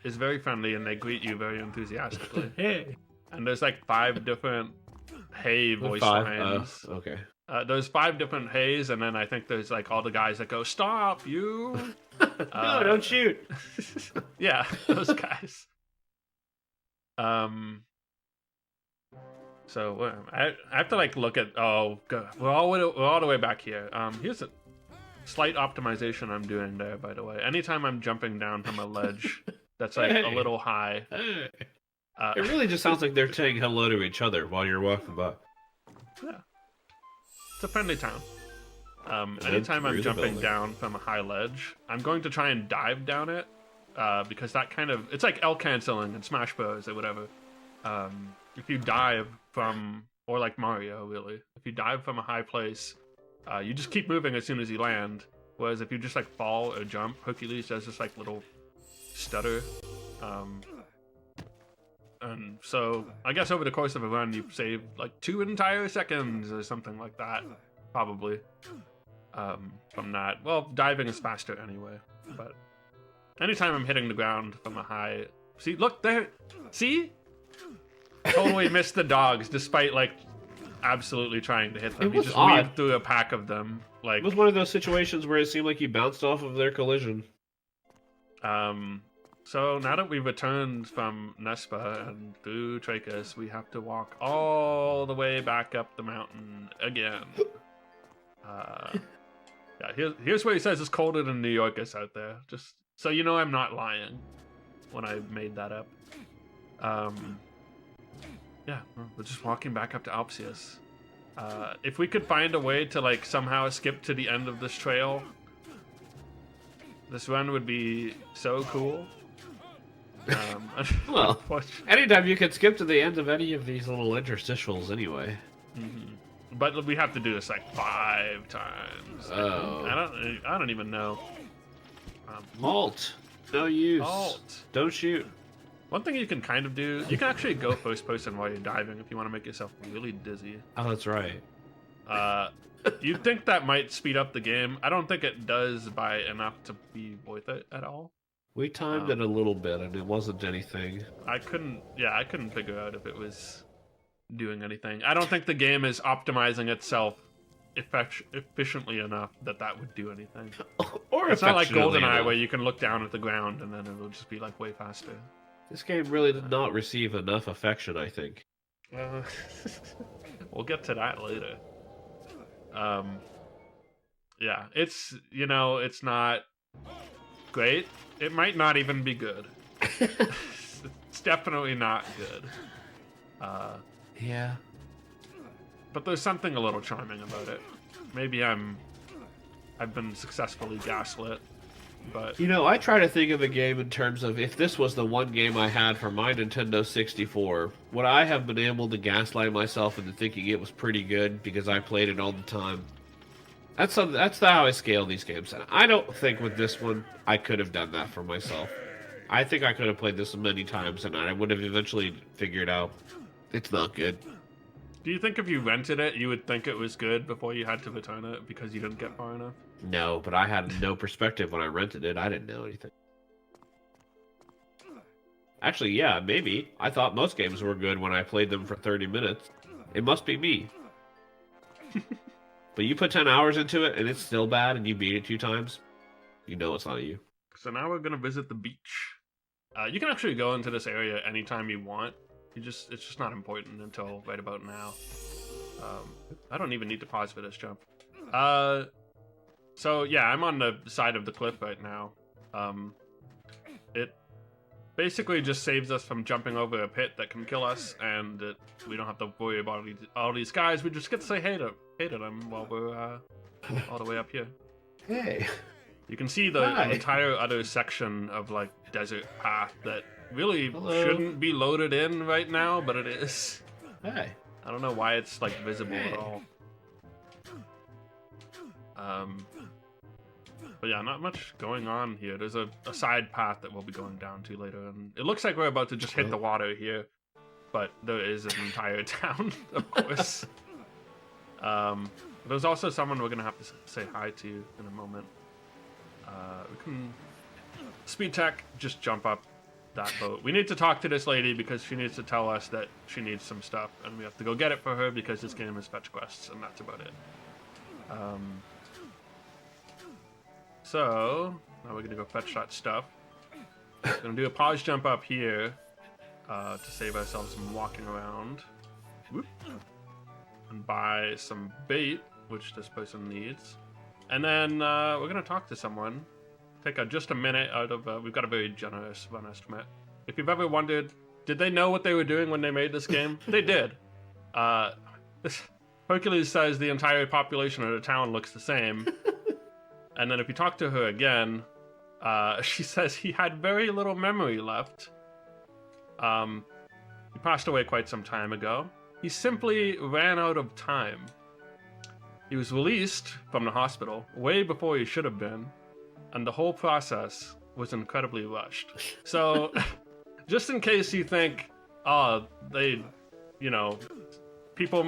is very friendly, and they greet you very enthusiastically. Hey. And there's like 5 different hey voice 5? lines. Okay. There's 5 different heys, and then I think there's like all the guys that go, "Stop you!" No, don't shoot. Yeah, those guys. So I have to like look at. Oh, God. We're all the way back here. Here's a slight optimization I'm doing there, by the way. Anytime I'm jumping down from a ledge that's like a little high. Hey. It really just sounds like they're saying hello to each other while you're walking by. Yeah. It's a friendly town. Anytime I'm jumping down from a high ledge, I'm going to try and dive down it, because that kind of... It's like L canceling in Smash Bros. Or whatever. If you dive from... Or like Mario, really. If you dive from a high place, you just keep moving as soon as you land. Whereas if you just like fall or jump, Hercules does this like little stutter. And so I guess over the course of a run, you save like 2 entire seconds or something like that, probably. From that. Well, diving is faster anyway, but anytime I'm hitting the ground from a high... See, look there! See? Totally missed the dogs, despite like absolutely trying to hit them. It He was just odd. weaved through a pack of them. Like, It was one of those situations where it seemed like you bounced off of their collision. So now that we've returned from Nespa and through Trachis, we have to walk all the way back up the mountain again. Yeah, here's where he says it's colder than New York is out there. Just so you know I'm not lying when I made that up. Yeah, we're just walking back up to Opsius. If we could find a way to like somehow skip to the end of this trail, this run would be so cool. Well, anytime you can skip to the end of any of these little interstitials anyway. But we have to do this like 5 times. Oh. I don't even know. Halt. No use. Halt. Don't shoot. One thing you can kind of do, you can actually go first person while you're diving if you want to make yourself really dizzy. Oh, that's right. You'd think that might speed up the game. I don't think it does by enough to be worth it at all. We timed it a little bit, and it wasn't anything. I couldn't figure out if it was doing anything. I don't think the game is optimizing itself efficiently enough that would do anything. Or it's not like affectionately GoldenEye enough. where you can look down at the ground and then it'll just be like way faster. This game really did not receive enough affection, I think. We'll get to that later. Yeah, it's not great. It might not even be good. It's definitely not good. Yeah. But there's something a little charming about it. Maybe I've been successfully gaslit, but You know, I try to think of a game in terms of if this was the one game I had for my Nintendo 64, would I have been able to gaslight myself into thinking it was pretty good because I played it all the time? That's how I scale these games. And I don't think with this one I could have done that for myself. I think I could have played this many times and I would have eventually figured out it's not good. do you think if you rented it, you would think it was good before you had to return it because you didn't get far enough? No, but I had no perspective when I rented it. I didn't know anything. Actually, yeah, maybe. I thought most games were good when I played them for 30 minutes. It must be me. But you put 10 hours into it and it's still bad and you beat it 2 times, you know it's not you. So now we're gonna visit the beach. You can actually go into this area anytime you want. It's just not important until right about now. I don't even need to pause for this jump. So yeah, I'm on the side of the cliff right now. basically just saves us from jumping over a pit that can kill us, and we don't have to worry about all these guys. We just get to say hey to them while we're all the way up here. Hey. You can see the entire other section of like desert path that really shouldn't be loaded in right now, but it is. Hey. I don't know why it's like visible at all. But yeah, not much going on here. There's a side path that we'll be going down to later, and it looks like we're about to just hit the water here, but there is an entire town, of course. There's also someone we're gonna have to say hi to in a moment. We can speed tech, just jump up that boat. We need to talk to this lady because she needs to tell us that she needs some stuff, and we have to go get it for her because this game is fetch quests, and that's about it. So now we're gonna go fetch that stuff. We're gonna do a pause jump up here to save ourselves some walking around. Whoop. And buy some bait, which this person needs. And then we're gonna talk to someone. Take just a minute out of. We've got a very generous run estimate. If you've ever wondered, did they know what they were doing when they made this game? They did. Hercules says the entire population of the town looks the same. And then if you talk to her again, she says he had very little memory left. He passed away quite some time ago. He simply ran out of time. He was released from the hospital way before he should have been, and the whole process was incredibly rushed. So, just in case you think, oh, people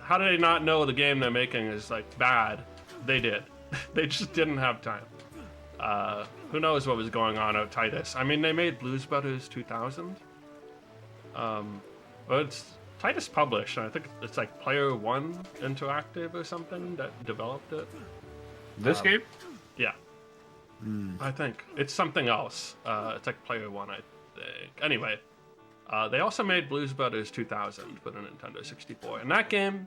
how do they not know the game they're making is like bad? They did. They just didn't have time. Who knows what was going on at Titus? I mean, they made Blues Brothers 2000. But it's Titus published, and I think it's like Player One Interactive or something that developed it. This game? Yeah. I think it's something else. It's like Player One, I think. Anyway, they also made Blues Brothers 2000 for the Nintendo 64, and that game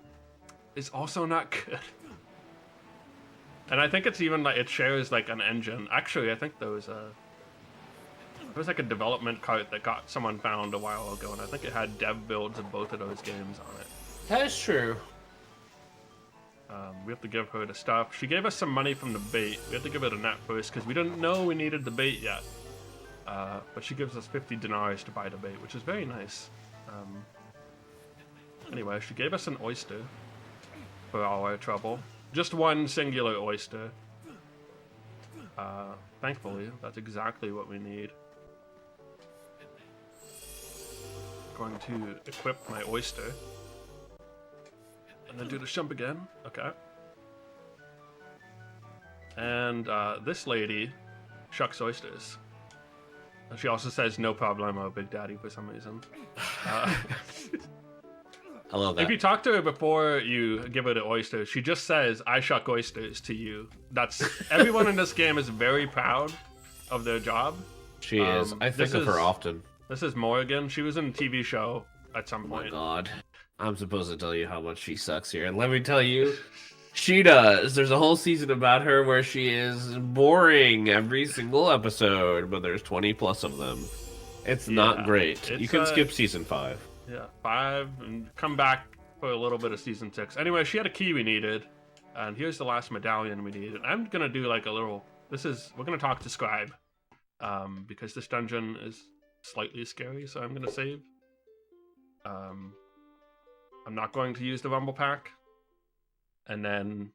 is also not good. And I think it's even like it shares like an engine. Actually, I think there was like a development cart that someone found a while ago, and I think it had dev builds of both of those games on it. That is true. We have to give her the stuff. She gave us some money from the bait. We have to give her the net first because we didn't know we needed the bait yet. But she gives us 50 dinars to buy the bait, which is very nice. Anyway, she gave us an oyster for all our trouble. Just one singular oyster. Thankfully, that's exactly what we need. Going to equip my oyster. And then do the jump again. Okay. And this lady shucks oysters. And she also says no problemo, Big Daddy, for some reason. I love that. If you talk to her before you give her the oysters, she just says, I shuck oysters to you. That's everyone in this game is very proud of their job. She is. I think of her often. This is Morrigan. She was in a TV show at some point. Oh my god. I'm supposed to tell you how much she sucks here. And let me tell you, she does. There's a whole season about her where she is boring every single episode, but there's 20 plus of them. It's not great. You can skip season 5. Yeah, 5, and come back for a little bit of season 6. Anyway, she had a key we needed, and here's the last medallion we needed. I'm gonna do like a little. We're gonna talk to Scribe, because this dungeon is slightly scary, so I'm gonna save. I'm not going to use the rumble pack, and then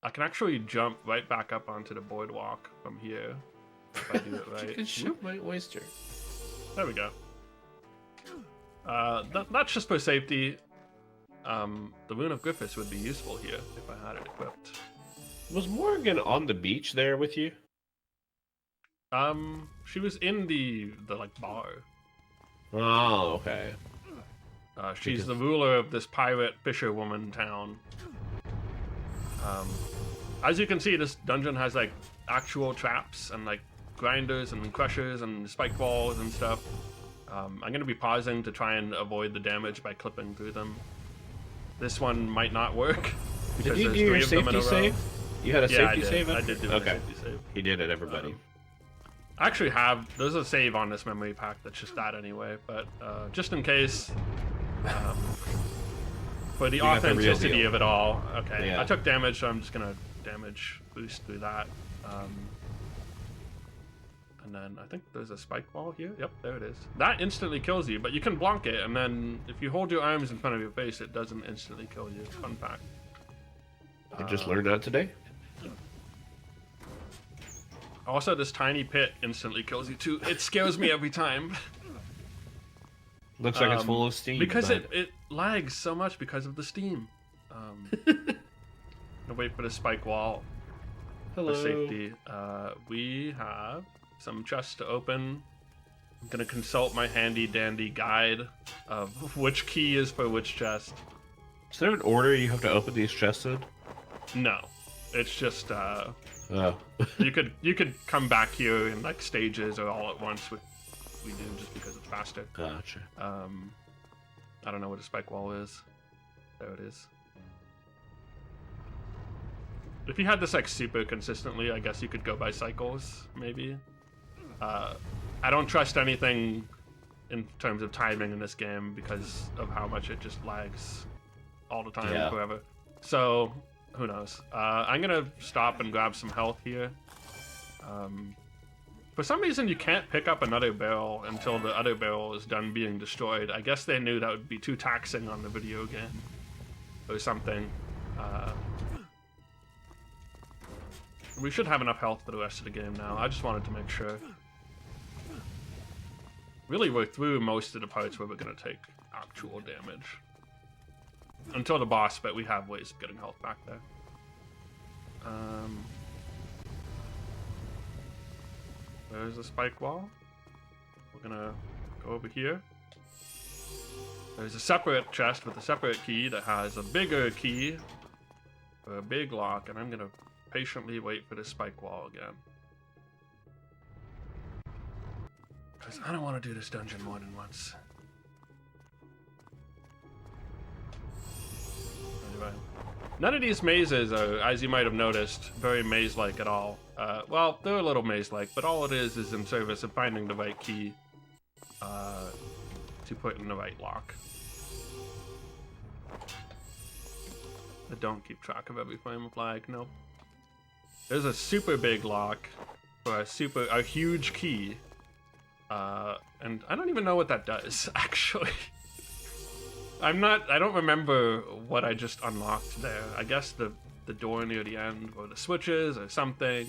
I can actually jump right back up onto the boardwalk from here if I do it right. You can shoot my oyster. There we go. That's just for safety. The Rune of Griffiths would be useful here if I had it equipped. Was Morgan on the beach there with you? She was in the like bar. Oh, okay. She's the ruler of this pirate fisherwoman town. As you can see, this dungeon has like actual traps and like grinders and crushers and spike balls and stuff. I'm going to be pausing to try and avoid the damage by clipping through them. This one might not work. Did you do your safety save? You had a safety save? I did do a safety save. He did it, everybody. I actually there's a save on this memory pack that's just that anyway, but just in case, for the authenticity of it all. Okay, yeah. I took damage, so I'm just gonna damage boost through that. And then I think there's a spike wall here. Yep, there it is. That instantly kills you, but you can block it, and then if you hold your arms in front of your face, it doesn't instantly kill you. Fun fact. I just learned that today. Also, this tiny pit instantly kills you too. It scares me every time. Looks like it's full of steam. Because it lags so much because of the steam. I'll wait for the spike wall. Hello. For safety. We have some chests to open. I'm gonna consult my handy dandy guide of which key is for which chest. Is there an order you have to open these chests in? No, it's just oh. you could come back here in like stages or all at once. We do just because it's faster. Gotcha. I don't know what a spike wall is. There it is. If you had this like super consistently, I guess you could go by cycles, maybe. I don't trust anything in terms of timing in this game because of how much it just lags all the time, forever. So, who knows? I'm gonna stop and grab some health here. For some reason, you can't pick up another barrel until the other barrel is done being destroyed. I guess they knew that would be too taxing on the video game or something. We should have enough health for the rest of the game now. I just wanted to make sure. Really, we're through most of the parts where we're going to take actual damage. Until the boss, but we have ways of getting health back there. There's a spike wall. We're going to go over here. There's a separate chest with a separate key that has a bigger key for a big lock, and I'm going to patiently wait for the spike wall again. Because I don't want to do this dungeon more than once. Anyway. None of these mazes are, as you might have noticed, very maze-like at all. Well, they're a little maze-like, but all it is in service of finding the right key to put in the right lock. I don't keep track of every frame of lag, nope. There's a super big lock for a huge key. And I don't even know what that does, actually. I don't remember what I just unlocked there. I guess the door near the end, or the switches, or something.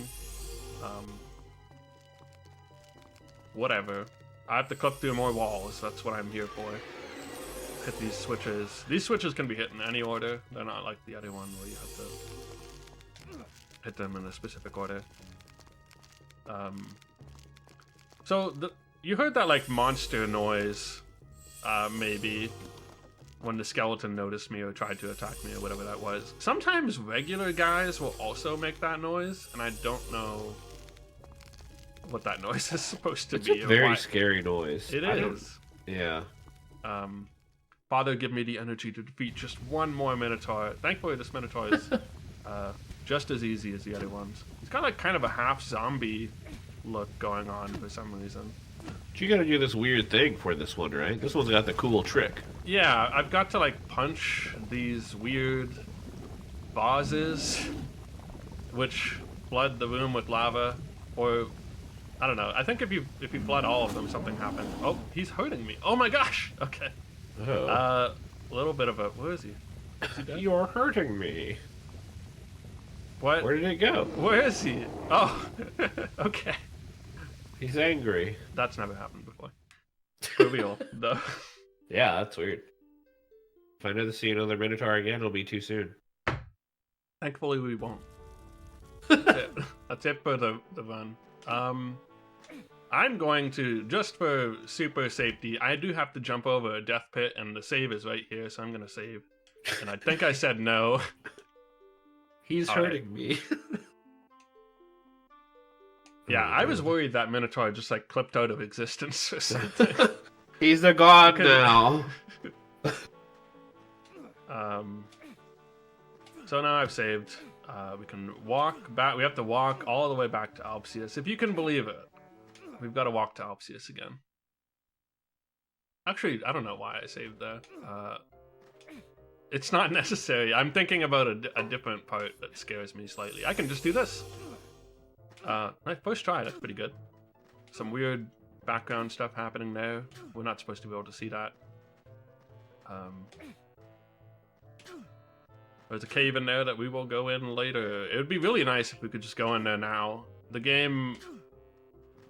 Whatever. I have to clip through more walls, that's what I'm here for. Hit these switches. These switches can be hit in any order. They're not like the other one where you have to hit them in a specific order. So you heard that like monster noise, maybe, when the skeleton noticed me or tried to attack me or whatever that was. Sometimes regular guys will also make that noise, and I don't know what that noise is supposed to be. It's a very scary noise. It is. Yeah. Father, give me the energy to defeat just one more Minotaur. Thankfully, this Minotaur is just as easy as the other ones. He's got like kind of a half zombie look going on for some reason. But you gotta do this weird thing for this one, right? This one's got the cool trick. Yeah, I've got to like punch these weird vases, which flood the room with lava, or I don't know. I think if you flood all of them, something happens. Oh, he's hurting me. Oh my gosh. Okay. Oh. A little bit of a. Where is he? Is he dead? You're hurting me. What? Where did it go? Where is he? Oh. Okay. He's angry. That's never happened before. For real, though. Yeah, that's weird. If I never see another Minotaur again, it'll be too soon. Thankfully, we won't. That's it. That's it for the run. I'm going to, just for super safety, I do have to jump over a death pit, and the save is right here, so I'm going to save. And I think I said no. He's hurting me. Yeah, I was worried that Minotaur just like clipped out of existence or something. He's a god now. So now I've saved. We can walk back. We have to walk all the way back to Alpsius, if you can believe it. we've got to walk to Alpsius again. Actually, I don't know why I saved that. It's not necessary. I'm thinking about a different part that scares me slightly. I can just do this. My first try, that's pretty good. Some weird background stuff happening there. We're not supposed to be able to see that. There's a cave in there that we will go in later. It would be really nice if we could just go in there now. The game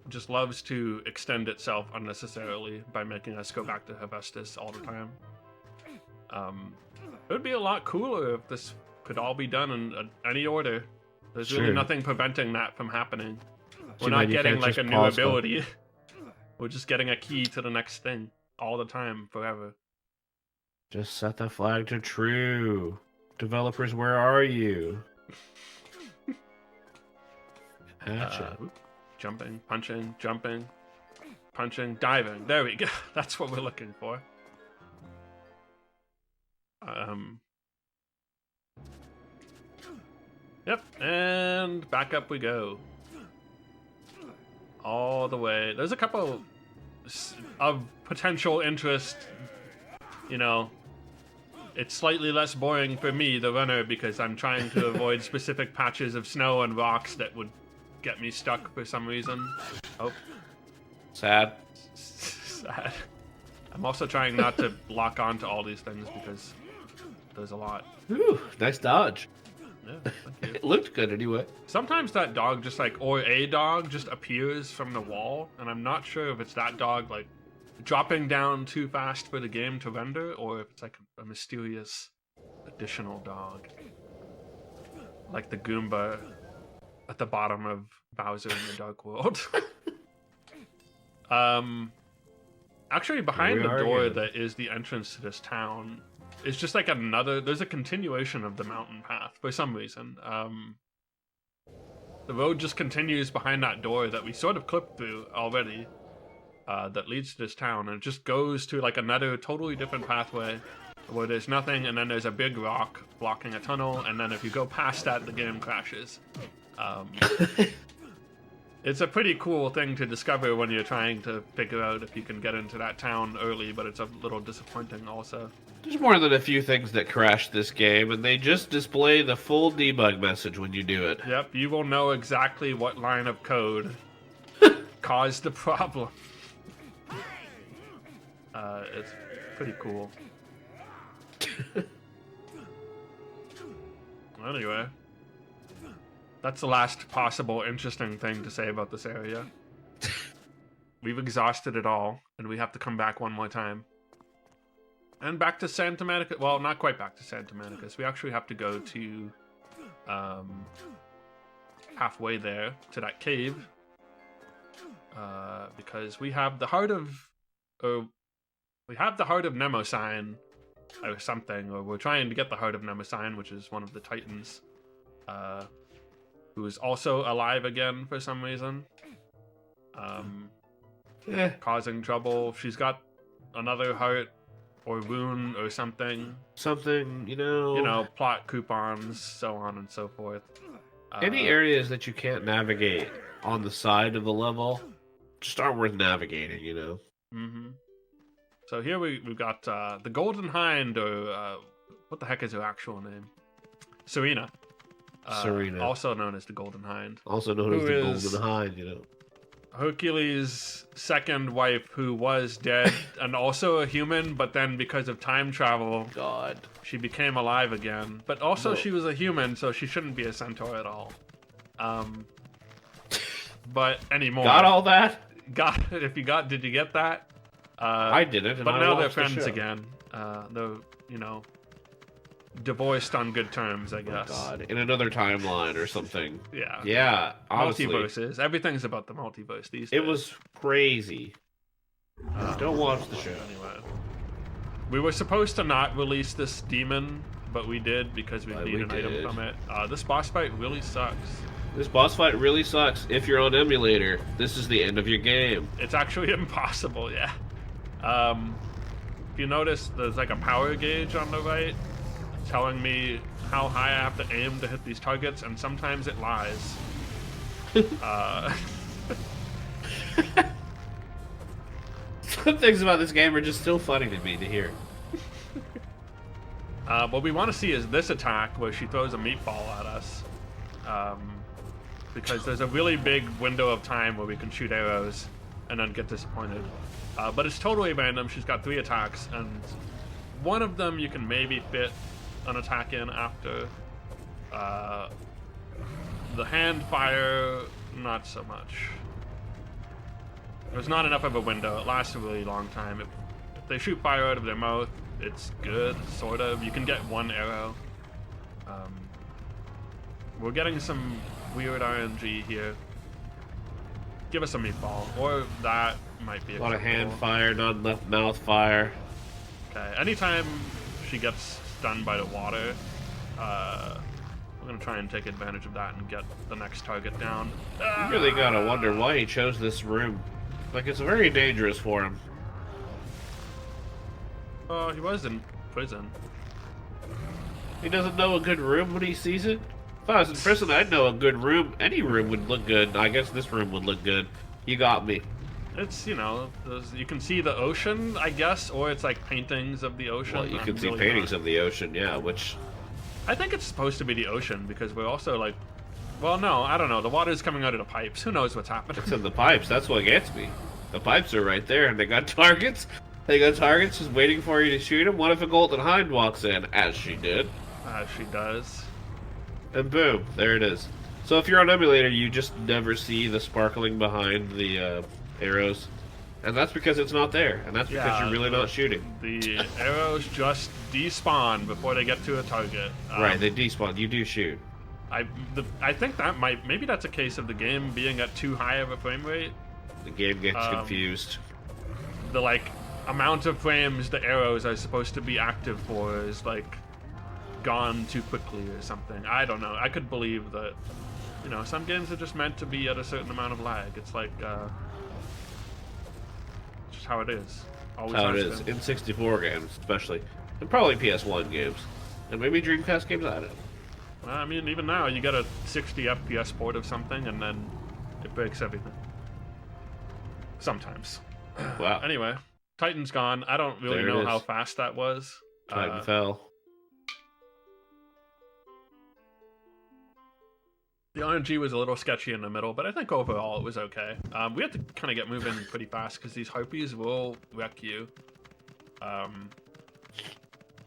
just loves to extend itself unnecessarily by making us go back to Hephaestus all the time. It would be a lot cooler if this could all be done in any order. There's really nothing preventing that from happening. We're not getting like a new ability. We're just getting a key to the next thing all the time, forever. Just set the flag to true. Developers, where are you? Jumping, punching, jumping, punching, diving. There we go. That's what we're looking for. Yep, and back up we go. All the way. There's a couple of potential interest, you know. It's slightly less boring for me, the runner, because I'm trying to avoid specific patches of snow and rocks that would get me stuck for some reason. Oh. Sad. Sad. I'm also trying not to lock onto all these things because there's a lot. Ooh, nice dodge. Yeah, thank you. It looked good anyway. Sometimes that dog just like, or a dog just appears from the wall, and I'm not sure if it's that dog like dropping down too fast for the game to render, or if it's like a mysterious additional dog. Like the Goomba at the bottom of Bowser in the Dark World. Actually, behind the door that is the entrance to this town is just like there's a continuation of the mountain path for some reason. The road just continues behind that door that we sort of clipped through already, that leads to this town, and it just goes to like another totally different pathway where there's nothing, and then there's a big rock blocking a tunnel, and then if you go past that, the game crashes. It's a pretty cool thing to discover when you're trying to figure out if you can get into that town early, but it's a little disappointing also. There's more than a few things that crash this game, and they just display the full debug message when you do it. Yep, you will know exactly what line of code caused the problem. It's pretty cool. Anyway. That's the last possible interesting thing to say about this area. We've exhausted it all, and we have to come back one more time. And back to Santa Monica. Well, not quite back to Santa Monica. We actually have to go to halfway there to that cave, because we have the heart of Mnemosyne or something, or we're trying to get the heart of Mnemosyne, which is one of the Titans. Who is also alive again for some reason. Causing trouble. She's got another heart or rune or something. Something, you know, plot coupons, so on and so forth. Any areas that you can't navigate on the side of the level just aren't worth navigating, you know? Mm-hmm. So here we've got the Golden Hind, or what the heck is her actual name? Serena. Serena. Also known as the Golden Hind. Also known as the Golden Hind, you know. Hercules' second wife, who was dead and also a human, but then because of time travel, she became alive again. But also she was a human, so she shouldn't be a centaur at all. But anymore. Got all that? Did you get that? I didn't. And but now they're friends again. They're, divorced on good terms, I guess. Oh God, in another timeline or something. Yeah. Yeah, honestly. Multiverses. Everything's about the multiverse these days. It was crazy. Don't watch the show. Anyway. We were supposed to not release this demon, but we did because we need an item from it. This boss fight really sucks. This boss fight really sucks. If you're on emulator, this is the end of your game. It's actually impossible, yeah. If you notice, there's like a power gauge on the right telling me how high I have to aim to hit these targets, and sometimes it lies. Some things about this game are just still funny to me to hear. What we want to see is this attack where she throws a meatball at us. Because there's a really big window of time where we can shoot arrows and then get disappointed. But it's totally random. She's got 3 attacks, and one of them you can maybe fit an attack in after. The hand fire, not so much. There's not enough of a window. It lasts a really long time. If they shoot fire out of their mouth, it's good, sort of. You can get 1 arrow. We're getting some weird RNG here. Give us a meatball, or that might be a lot of hand fire, not enough mouth fire. Okay, anytime she gets stunned by the water, we're gonna try and take advantage of that and get the next target down. You really gotta wonder why he chose this room. Like, it's very dangerous for him. Oh, he was in prison. He doesn't know a good room when he sees it? If I was in prison, I'd know a good room. Any room would look good. I guess this room would look good. You got me. It's, you know, you can see the ocean, I guess, or it's like paintings of the ocean. Well, you can see paintings of the ocean, yeah, which... I think it's supposed to be the ocean, because we're also like... Well, no, I don't know. The water's coming out of the pipes. Who knows what's happening? It's in the pipes. That's what gets me. The pipes are right there, and they got targets. They got targets just waiting for you to shoot them. What if a golden hind walks in, as she did? As she does. And boom, there it is. So if you're on emulator, you just never see the sparkling behind the arrows. And that's because it's not there. And that's because you're really not shooting. The arrows just despawn before they get to a target. Right, they despawn. You do shoot. I think that maybe that's a case of the game being at too high of a frame rate. The game gets confused. The, like, amount of frames the arrows are supposed to be active for is, like, gone too quickly or something. I don't know. I could believe that, you know, some games are just meant to be at a certain amount of lag. It's like, just how it is. Always how it is. In 64 games, especially. And probably PS1 games. And maybe Dreamcast games, I don't know. I mean, even now, you get a 60 FPS port of something, and then it breaks everything. Sometimes. Wow. Anyway, Titan's gone. I don't really know how fast that was. Titan fell. The RNG was a little sketchy in the middle, but I think overall it was okay. We have to kind of get moving pretty fast because these harpies will wreck you.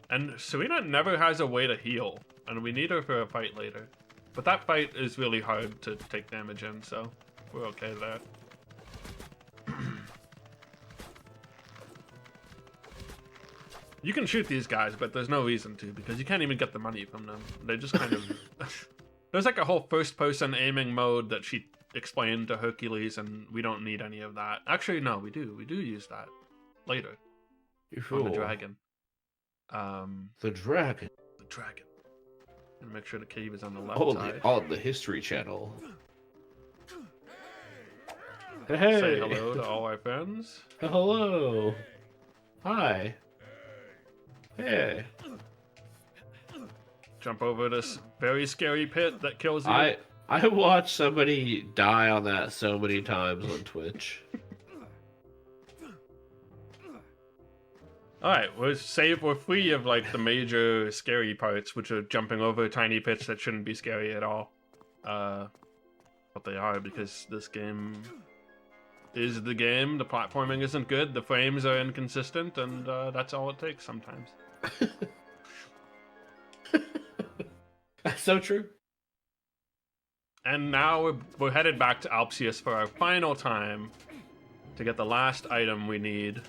And Serena never has a way to heal, and we need her for a fight later. But that fight is really hard to take damage in, so we're okay there. You can shoot these guys, but there's no reason to, because you can't even get the money from them. They just kind of... There's like a whole first-person aiming mode that she explained to Hercules, and we don't need any of that. Actually, no, we do. We do use that later. You fool. On the dragon. The dragon. The dragon. And make sure the cave is on the left side. On the History Channel. Hey. Say hello to all our friends. Hello. Hi. Hey. Jump over this very scary pit that kills you. I watched somebody die on that so many times on Twitch. Alright, we're free of like the major scary parts, which are jumping over tiny pits that shouldn't be scary at all. But they are, because this game is the game. The platforming isn't good, the frames are inconsistent, and that's all it takes sometimes. That's so true. And now we're headed back to Alpsius for our final time to get the last item we need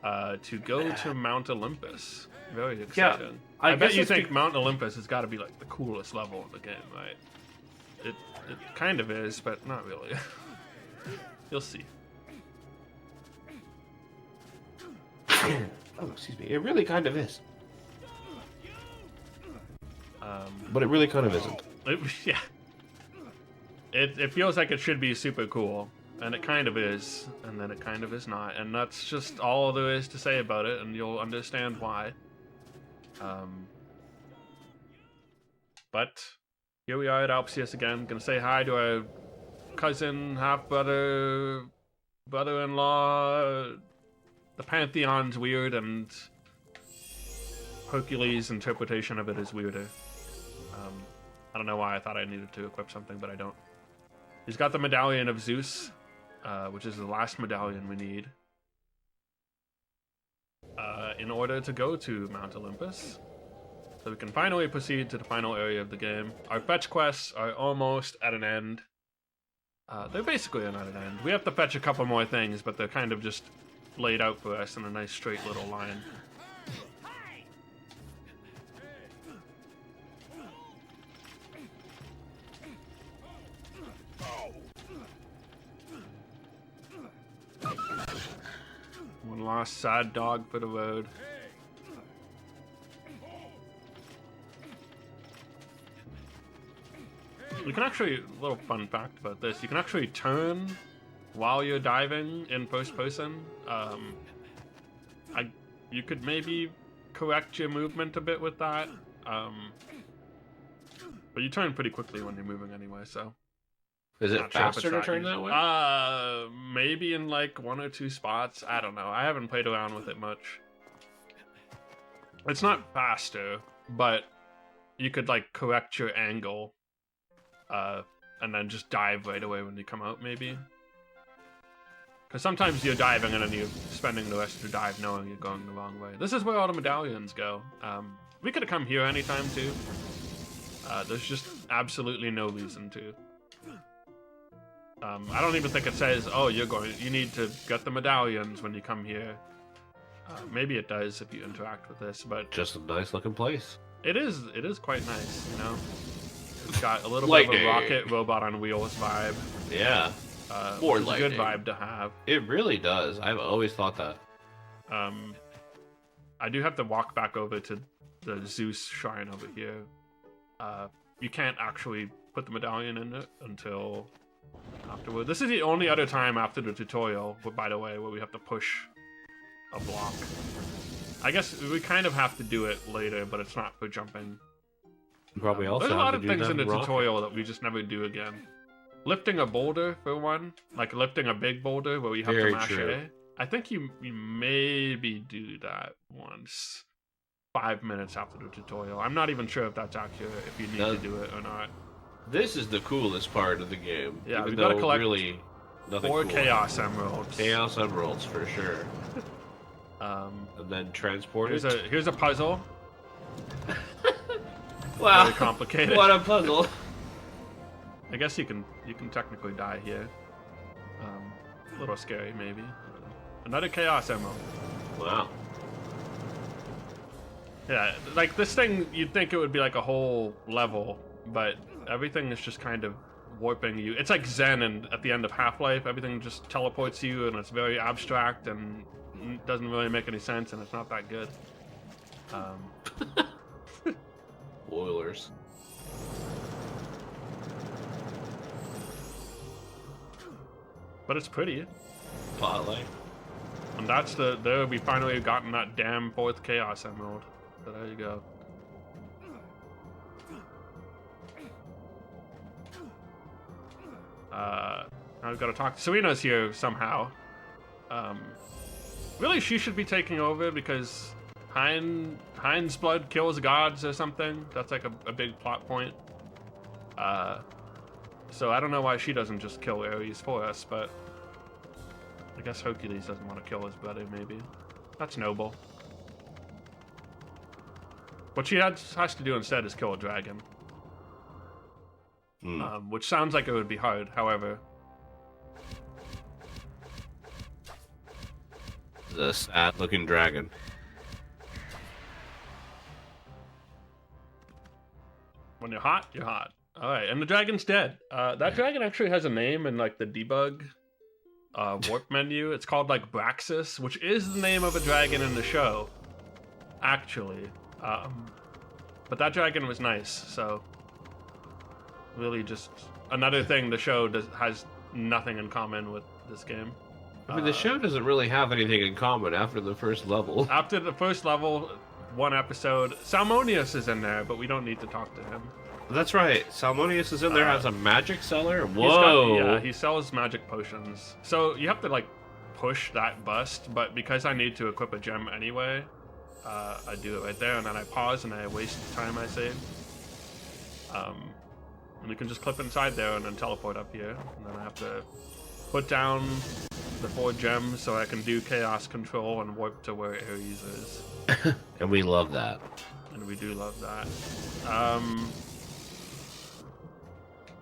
to go to Mount Olympus. Very exciting. Yeah, I bet you think Mount Olympus has got to be like the coolest level in the game, right? It kind of is, but not really. You'll see. Oh, excuse me. It really kind of is. But it really kind of isn't. Yeah. It feels like it should be super cool, and it kind of is, and then it kind of is not, and that's just all there is to say about it, and you'll understand why. But here we are at Alpsius again. Gonna say hi to our cousin, half-brother, brother-in-law. The Pantheon's weird, and Hercules' interpretation of it is weirder. I don't know why I thought I needed to equip something, but I don't. He's got the Medallion of Zeus, which is the last medallion we need in order to go to Mount Olympus. So we can finally proceed to the final area of the game. Our fetch quests are almost at an end. They're basically not at an end. We have to fetch a couple more things, but they're kind of just laid out for us in a nice straight little line. One last sad dog for the road. You can actually, a little fun fact about this, you can actually turn while you're diving in first person. You could maybe correct your movement a bit with that. But you turn pretty quickly when you're moving anyway, so. Is it faster to turn that way? Maybe in like 1 or 2 spots. I don't know. I haven't played around with it much. It's not faster, but you could like correct your angle, and then just dive right away when you come out, maybe. Because sometimes you're diving and then you're spending the rest of your dive knowing you're going the wrong way. This is where all the medallions go. We could have come here anytime too. There's just absolutely no reason to. I don't even think it says, oh, you need to get the medallions when you come here. Maybe it does if you interact with this, but just a nice looking place. It is quite nice, you know. It's got a little bit of a rocket robot on wheels vibe. Yeah. More like a good vibe to have. It really does. I've always thought that. I do have to walk back over to the Zeus shrine over here. You can't actually put the medallion in it until afterward. This is the only other time after the tutorial, by the way, where we have to push a block. I guess we kind of have to do it later, but it's not for jumping. Probably also there's a lot of things in the tutorial that we just never do again. Lifting a boulder, for one. Like lifting a big boulder where we have to mash A. I think you maybe do that once. 5 minutes after the tutorial. I'm not even sure if that's accurate, if you need to do it or not. This is the coolest part of the game. Yeah, we've got to collect really 4 Chaos Emeralds. Chaos Emeralds, for sure. And then transport it. Here's a puzzle. Wow. Very complicated. What a puzzle. I guess you can technically die here. A little scary, maybe. Another Chaos Emerald. Wow. Yeah, like this thing, you'd think it would be like a whole level, but everything is just kind of warping you. It's like Zen, and at the end of Half-Life, everything just teleports you, and it's very abstract, and doesn't really make any sense, and it's not that good. Boilers. But it's pretty. Spotlight. And that's there we finally gotten that damn 4th Chaos Emerald. So there you go. Now we've got to talk to Serena's here somehow. Really, she should be taking over because Hein's blood kills gods or something. That's like a big plot point. So I don't know why she doesn't just kill Ares for us, but I guess Hercules doesn't want to kill his brother, maybe. That's noble. What she has to do instead is kill a dragon. Which sounds like it would be hard, however. The sad-looking dragon. When you're hot, you're hot. Alright, and the dragon's dead. That dragon actually has a name in like the debug warp menu. It's called like Braxis, which is the name of a dragon in the show, actually. But that dragon was nice, so really just another thing the show has nothing in common with this game. I mean, the show doesn't really have anything in common after the first level. After the first level, 1 episode, Salmonius is in there, but we don't need to talk to him. That's right. Salmonius is in there, has a magic cellar. Whoa! He sells magic potions. So you have to like push that bust, but because I need to equip a gem anyway, I do it right there, and then I pause and I waste the time I saved. And you can just clip inside there and then teleport up here, and then I have to put down the 4 gems so I can do chaos control and warp to where Ares is. And we love that. And we do love that.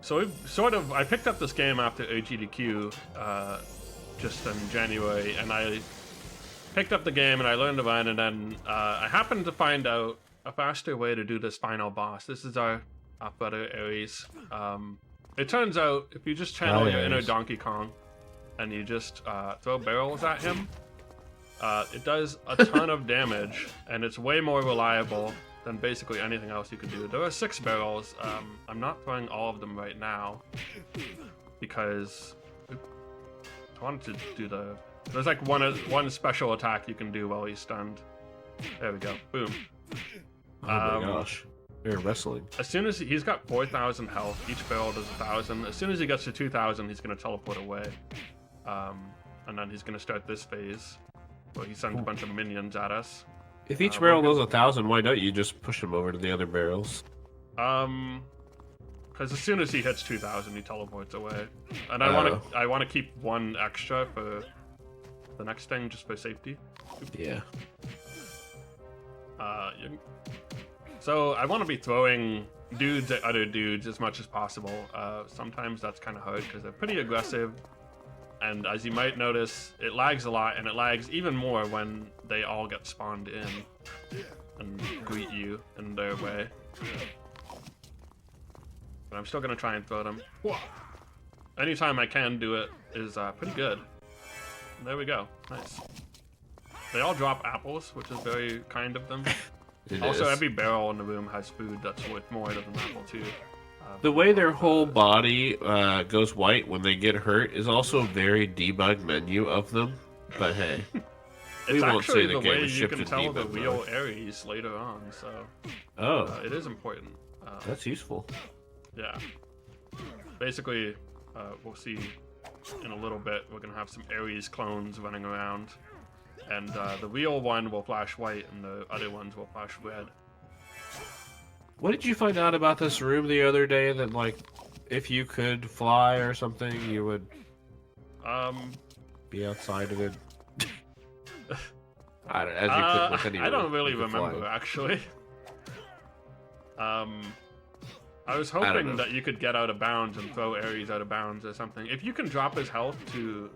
So we've I picked up this game after RGLTV just in January, and I picked up the game and I learned to run, and then I happened to find out a faster way to do this final boss. This is our brother Ares. It turns out if you just channel your inner Donkey Kong and you just throw barrels at him, it does a ton of damage, and it's way more reliable than basically anything else you can do. There are 6 barrels. I'm not throwing all of them right now because I wanted to do there's like one special attack you can do while he's stunned. There we go. Boom. Oh my gosh. You're wrestling. As soon as he's got 4,000 health, each barrel does 1,000. As soon as he gets to 2,000, he's going to teleport away. And then he's going to start this phase where he sends a bunch of minions at us. If each barrel does 1,000, why don't you just push him over to the other barrels? Because as soon as he hits 2,000, he teleports away. And I want to keep 1 extra for the next thing, just for safety. Yeah. So I want to be throwing dudes at other dudes as much as possible. Sometimes that's kind of hard because they're pretty aggressive. And as you might notice, it lags a lot, and it lags even more when they all get spawned in and greet you in their way. But I'm still going to try and throw them. Anytime I can do it is pretty good. There we go. Nice. They all drop apples, which is very kind of them. Also, every barrel in the room has food that's worth more than an apple, too. The way their whole body goes white when they get hurt is also a very debug menu of them. But hey, we won't say the game is shipped in debug. It's actually the way you can tell the real Ares later on, so... it is important. That's useful. Yeah. Basically, we'll see in a little bit, we're going to have some Ares clones running around. And the real one will flash white, and the other ones will flash red. What did you find out about this room the other day? That like, if you could fly or something, you would be outside of it. I don't really remember actually. I was hoping that you could get out of bounds and throw Ares out of bounds or something. If you can drop his health to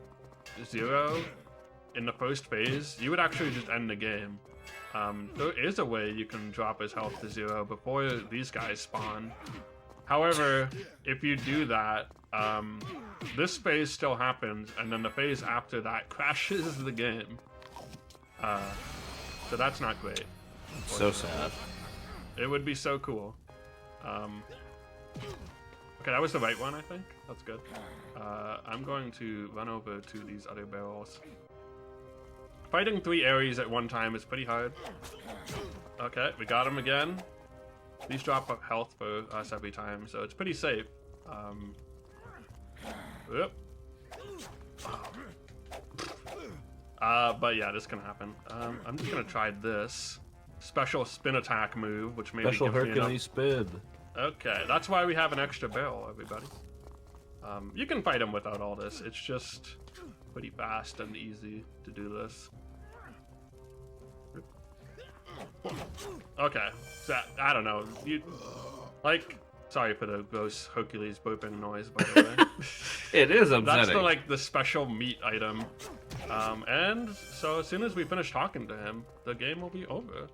0 in the first phase, you would actually just end the game. There is a way you can drop his health to 0 before these guys spawn. However, if you do that, this phase still happens, and then the phase after that crashes the game. So that's not great. So sad. It would be so cool. Okay, that was the right one, I think. That's good. I'm going to run over to these other barrels. Fighting 3 Ares at one time is pretty hard. Okay, we got him again. These drop up health for us every time, so it's pretty safe. But yeah, this can happen. I'm just gonna try this special spin attack move, which maybe special Hercules spin. Okay, that's why we have an extra barrel, everybody. You can fight him without all this. It's just pretty fast and easy to do this. Okay, so I don't know. Sorry for the gross Hercules burping noise, by the way. It is upsetting. That's the special meat item. And so as soon as we finish talking to him, the game will be over.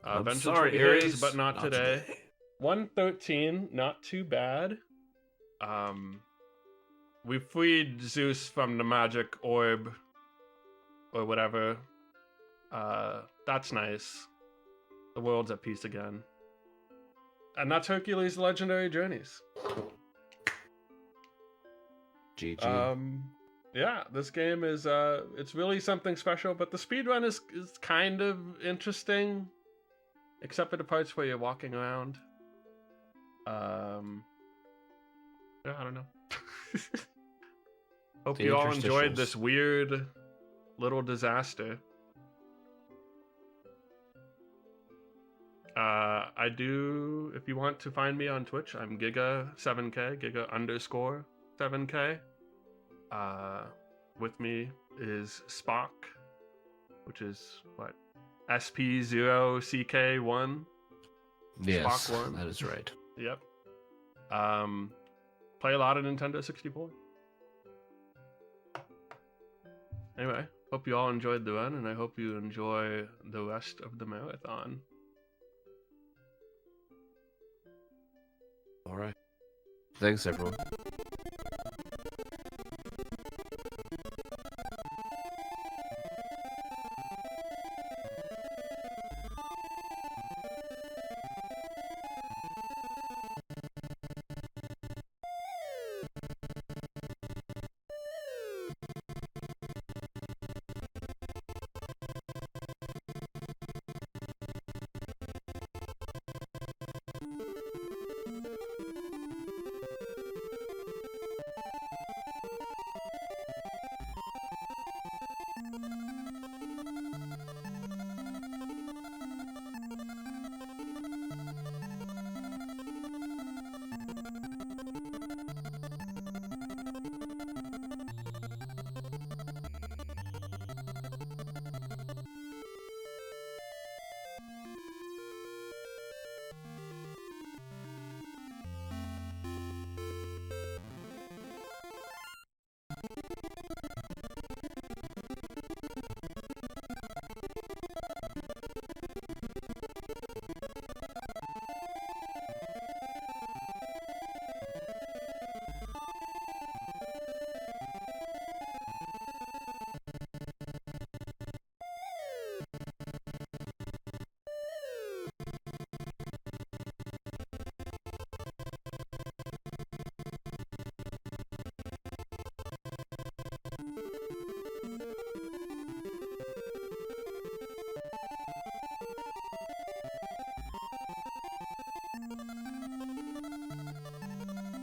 I'm sorry, Ares, but not today. 113, not too bad. We freed Zeus from the magic orb, or whatever. That's nice. The world's at peace again. And that's Hercules' Legendary Journeys. GG. Yeah, this game is it's really something special, but the speedrun is kind of interesting. Except for the parts where you're walking around. Yeah, I don't know. Hope The you all enjoyed interstitials. this weird little disaster. I do, if you want to find me on Twitch, I'm Giga7K, Giga_7K. With me is Spock, which is what? SP0CK1. Yes, Spock 1. that is right. Yep. Play a lot of Nintendo 64. Anyway, hope you all enjoyed the run, and I hope you enjoy the rest of the marathon. All right. Thanks, everyone.